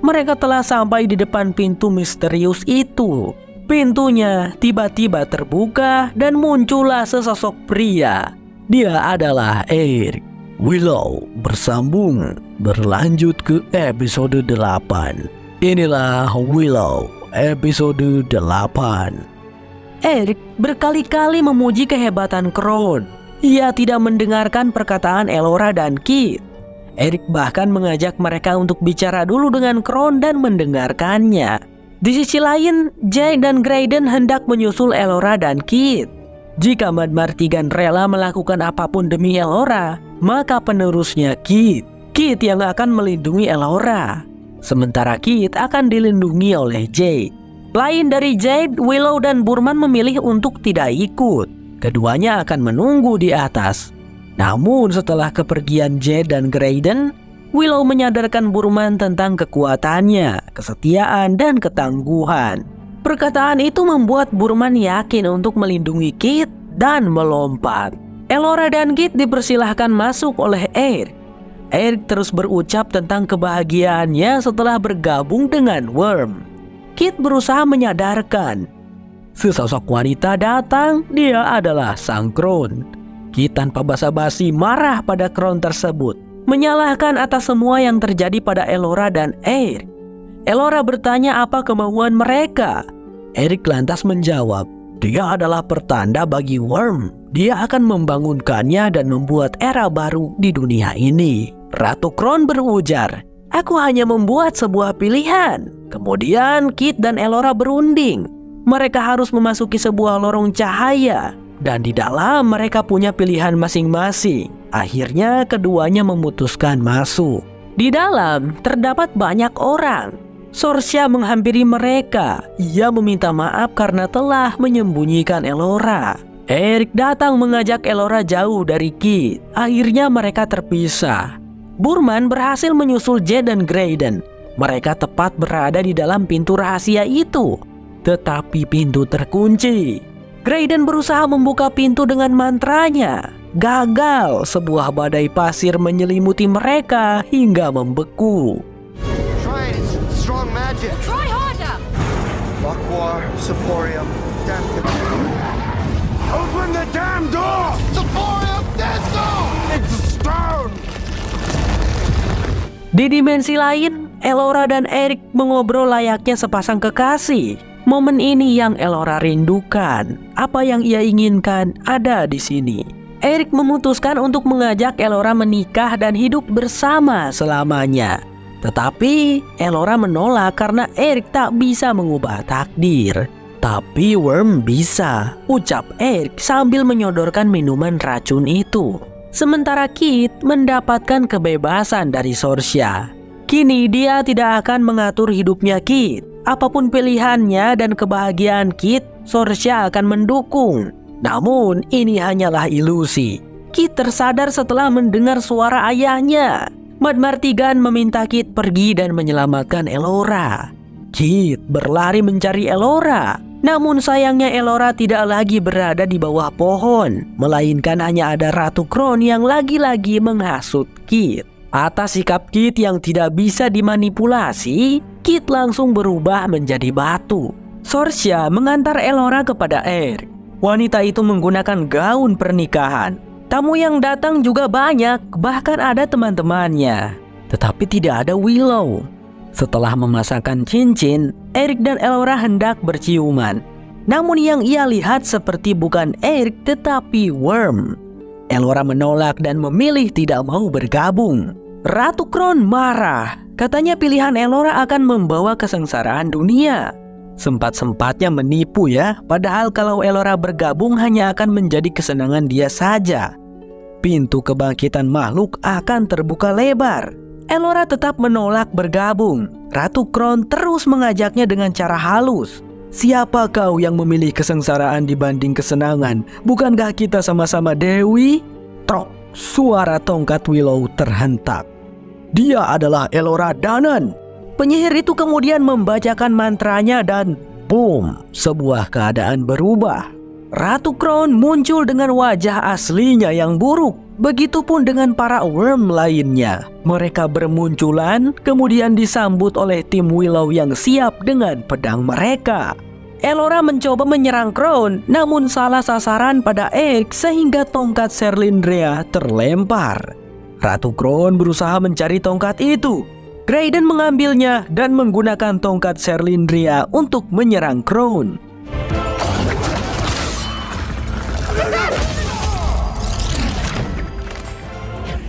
Mereka telah sampai di depan pintu misterius itu. Pintunya tiba-tiba terbuka dan muncullah sesosok pria. Dia adalah Eric. Willow bersambung berlanjut ke episode 8. Inilah Willow episode 8. Eric berkali-kali memuji kehebatan Crown. Ia tidak mendengarkan perkataan Elora dan Kit. Eric bahkan mengajak mereka untuk bicara dulu dengan Crown dan mendengarkannya. Di sisi lain, Jake dan Graydon hendak menyusul Elora dan Kit. Jika Mad Martigan rela melakukan apapun demi Elora, maka penerusnya Kit. Kit yang akan melindungi Elora. Sementara Kit akan dilindungi oleh Jade. Lain dari Jade, Willow dan Burman memilih untuk tidak ikut. Keduanya akan menunggu di atas. Namun setelah kepergian Jade dan Graydon, Willow menyadarkan Burman tentang kekuatannya, kesetiaan, dan ketangguhan. Perkataan itu membuat Burman yakin untuk melindungi Kit dan melompat. Elora dan Kit dipersilahkan masuk oleh Eric. Eric terus berucap tentang kebahagiaannya setelah bergabung dengan Worm. Kit berusaha menyadarkan. Sesosok wanita datang, dia adalah sang Crown. Kit tanpa basa-basi marah pada Crown tersebut, menyalahkan atas semua yang terjadi pada Elora dan Eric. Elora bertanya apa kemauan mereka. Eric lantas menjawab, dia adalah pertanda bagi Worm. Dia akan membangunkannya dan membuat era baru di dunia ini. Ratu Crown berujar, aku hanya membuat sebuah pilihan. Kemudian Kit dan Elora berunding. Mereka harus memasuki sebuah lorong cahaya. Dan di dalam mereka punya pilihan masing-masing. Akhirnya keduanya memutuskan masuk. Di dalam terdapat banyak orang. Sorcia menghampiri mereka. Ia meminta maaf karena telah menyembunyikan Elora. Eric datang mengajak Elora jauh dari Kit. Akhirnya mereka terpisah. Burman berhasil menyusul Jade dan Graydon. Mereka tepat berada di dalam pintu rahasia itu. Tetapi pintu terkunci. Graydon berusaha membuka pintu dengan mantranya. Gagal, sebuah badai pasir menyelimuti mereka hingga membeku. Try it, it's strong magic. Try harder! Laquar, Seporium, Damn. Open the damn door! Seporium, let's go! It's stone! Di dimensi lain, Elora dan Eric mengobrol layaknya sepasang kekasih. Momen ini yang Elora rindukan. Apa yang ia inginkan ada di sini. Eric memutuskan untuk mengajak Elora menikah dan hidup bersama selamanya. Tetapi Elora menolak karena Eric tak bisa mengubah takdir. Tapi Worm bisa, ucap Eric sambil menyodorkan minuman racun itu. Sementara Kit mendapatkan kebebasan dari Sorcia. Kini dia tidak akan mengatur hidupnya Kit. Apapun pilihannya dan kebahagiaan Kit, Sorcia akan mendukung. Namun ini hanyalah ilusi. Kit tersadar setelah mendengar suara ayahnya. Mad Martigan meminta Kit pergi dan menyelamatkan Elora. Kit berlari mencari Elora. Namun sayangnya Elora tidak lagi berada di bawah pohon, melainkan hanya ada Ratu Crown yang lagi-lagi menghasut Kit. Atas sikap Kit yang tidak bisa dimanipulasi, Kit langsung berubah menjadi batu. Sorcia mengantar Elora kepada Eric. Wanita itu menggunakan gaun pernikahan. Tamu yang datang juga banyak, bahkan ada teman-temannya. Tetapi tidak ada Willow. Setelah memasangkan cincin, Eric dan Elora hendak berciuman. Namun yang ia lihat seperti bukan Eric tetapi Worm. Elora menolak dan memilih tidak mau bergabung. Ratu Crown marah. Katanya pilihan Elora akan membawa kesengsaraan dunia. Sempat-sempatnya menipu ya, padahal kalau Elora bergabung hanya akan menjadi kesenangan dia saja. Pintu kebangkitan makhluk akan terbuka lebar. Elora tetap menolak bergabung. Ratu Crown terus mengajaknya dengan cara halus. Siapa kau yang memilih kesengsaraan dibanding kesenangan? Bukankah kita sama-sama Dewi? Trok, suara tongkat Willow terhentak. Dia adalah Elora Danan. Penyihir itu kemudian membacakan mantranya dan boom, sebuah keadaan berubah. Ratu Crown muncul dengan wajah aslinya yang buruk. Begitupun dengan para Worm lainnya. Mereka bermunculan, kemudian disambut oleh tim Willow yang siap dengan pedang mereka. Elora mencoba menyerang Crown, namun salah sasaran pada Eric sehingga tongkat Serlindrea terlempar. Ratu Crown berusaha mencari tongkat itu. Graydon mengambilnya dan menggunakan tongkat Serlindrea untuk menyerang Crown.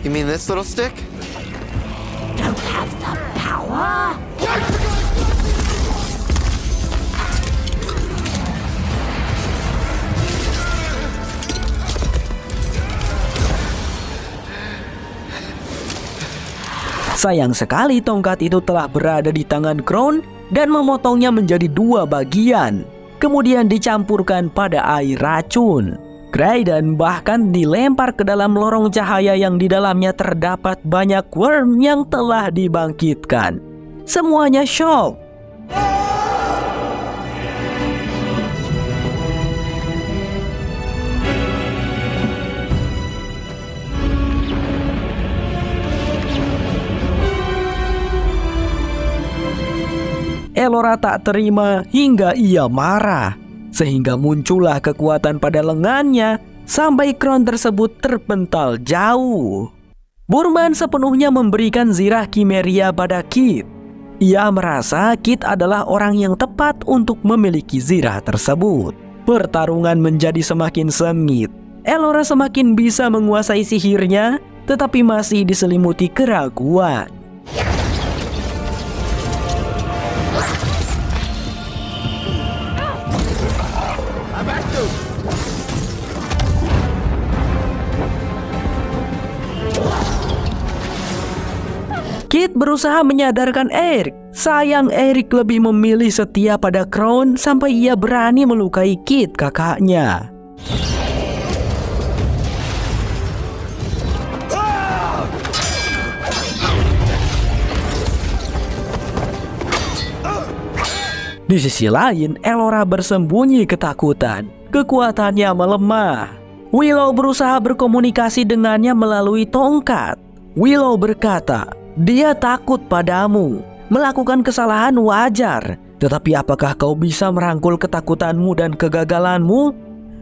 You mean this little stick? Don't have the power? Sayang sekali tongkat itu telah berada di tangan Crown dan memotongnya menjadi 2 bagian. Kemudian dicampurkan pada air racun. Graydon bahkan dilempar ke dalam lorong cahaya yang di dalamnya terdapat banyak worm yang telah dibangkitkan. Semuanya shock. Elora tak terima hingga ia marah, sehingga muncullah kekuatan pada lengannya sampai Crown tersebut terpental jauh. Burman sepenuhnya memberikan zirah Kimeria pada Kit. Ia merasa Kit adalah orang yang tepat untuk memiliki zirah tersebut. Pertarungan menjadi semakin sengit. Elora semakin bisa menguasai sihirnya, tetapi masih diselimuti keraguan. Kit berusaha menyadarkan Eric. Sayang Eric lebih memilih setia pada Crown sampai ia berani melukai Kit kakaknya. Di sisi lain, Elora bersembunyi ketakutan. Kekuatannya melemah. Willow berusaha berkomunikasi dengannya melalui tongkat. Willow berkata, "Dia takut padamu. Melakukan kesalahan wajar. Tetapi apakah kau bisa merangkul ketakutanmu dan kegagalanmu?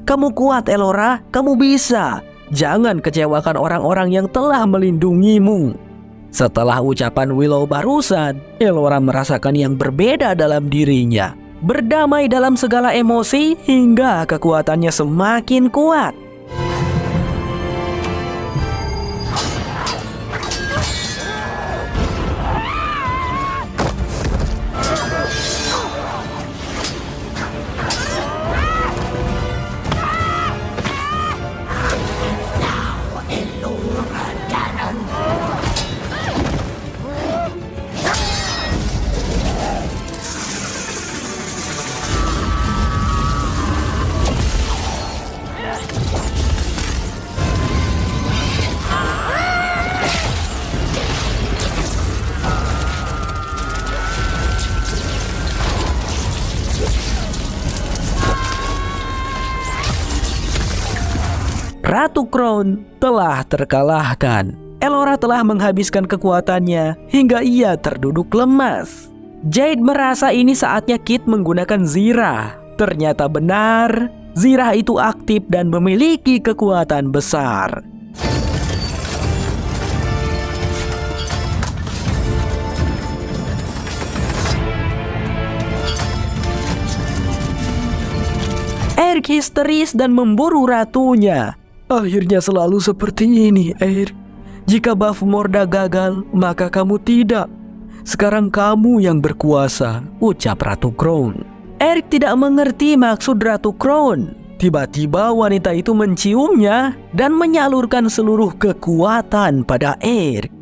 Kamu kuat, Elora. Kamu bisa. Jangan kecewakan orang-orang yang telah melindungimu." Setelah ucapan Willow barusan, Elora merasakan yang berbeda dalam dirinya. Berdamai dalam segala emosi hingga kekuatannya semakin kuat. Ratu Crown telah terkalahkan. Elora telah menghabiskan kekuatannya hingga ia terduduk lemas. Jade merasa ini saatnya Kit menggunakan zirah. Ternyata benar, zirah itu aktif dan memiliki kekuatan besar. Eric histeris dan memburu ratunya. "Akhirnya selalu seperti ini, Eric. Jika buff Morda gagal, maka kamu tidak. Sekarang kamu yang berkuasa," ucap Ratu Crown. Eric tidak mengerti maksud Ratu Crown. Tiba-tiba wanita itu menciumnya dan menyalurkan seluruh kekuatan pada Eric.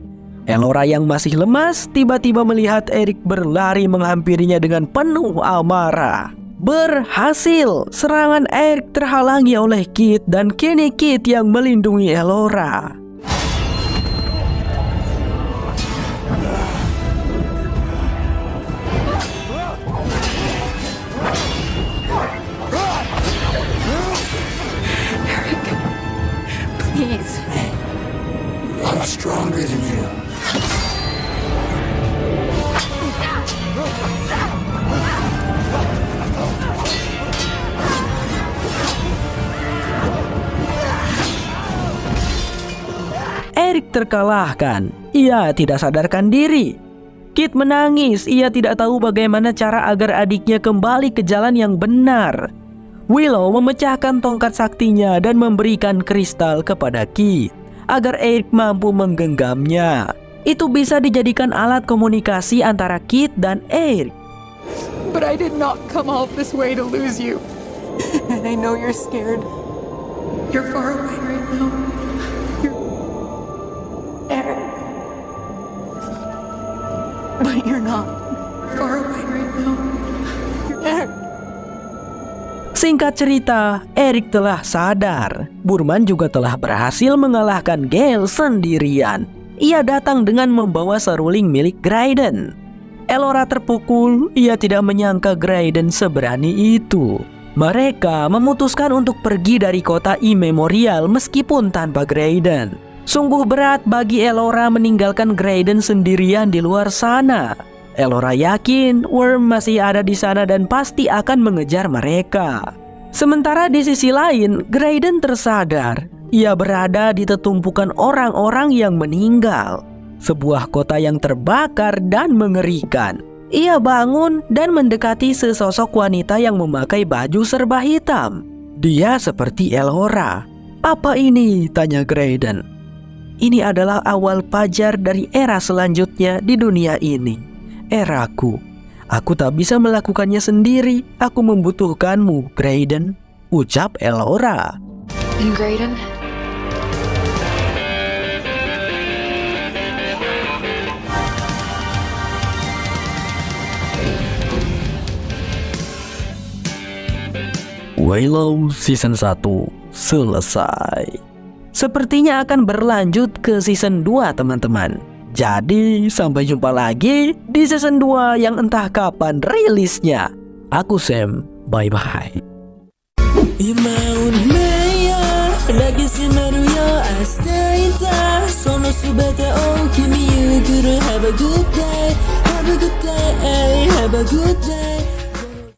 Elora yang masih lemas tiba-tiba melihat Eric berlari menghampirinya dengan penuh amarah. Berhasil, serangan Eric terhalangi oleh Kit dan kini Kit yang melindungi Elora. Please. I'm stronger than you. Eric terkalahkan. Ia tidak sadarkan diri. Kit menangis. Ia tidak tahu bagaimana cara agar adiknya kembali ke jalan yang benar. Willow memecahkan tongkat saktinya dan memberikan kristal kepada Kit. agar Eric mampu menggenggamnya. Itu bisa dijadikan alat komunikasi antara Kit dan Eric. But I did not come all this way to lose you. And I know you're scared. You're far away right now. Eric. But you're not far away right now. Eric. Singkat cerita, Eric telah sadar. Burman juga telah berhasil mengalahkan Gale sendirian. Ia datang dengan membawa seruling milik Graydon. Elora terpukul, ia tidak menyangka Graydon seberani itu. Mereka memutuskan untuk pergi dari kota Immemorial meskipun tanpa Graydon. Sungguh berat bagi Elora meninggalkan Graydon sendirian di luar sana. Elora yakin Worm masih ada di sana dan pasti akan mengejar mereka. Sementara di sisi lain, Graydon tersadar. Ia berada di tetumpukan orang-orang yang meninggal. Sebuah kota yang terbakar dan mengerikan. Ia bangun dan mendekati sesosok wanita yang memakai baju serba hitam. Dia seperti Elora. "Apa ini?" tanya Graydon. "Ini adalah awal fajar dari era selanjutnya di dunia ini. Eraku. Aku tak bisa melakukannya sendiri. Aku membutuhkanmu, Graydon," ucap Elora. And Graydon? Willow Season 1 selesai. Sepertinya akan berlanjut ke Season 2 teman-teman. Jadi sampai jumpa lagi di Season 2 yang entah kapan rilisnya. Aku Sam, bye-bye. Have a good day.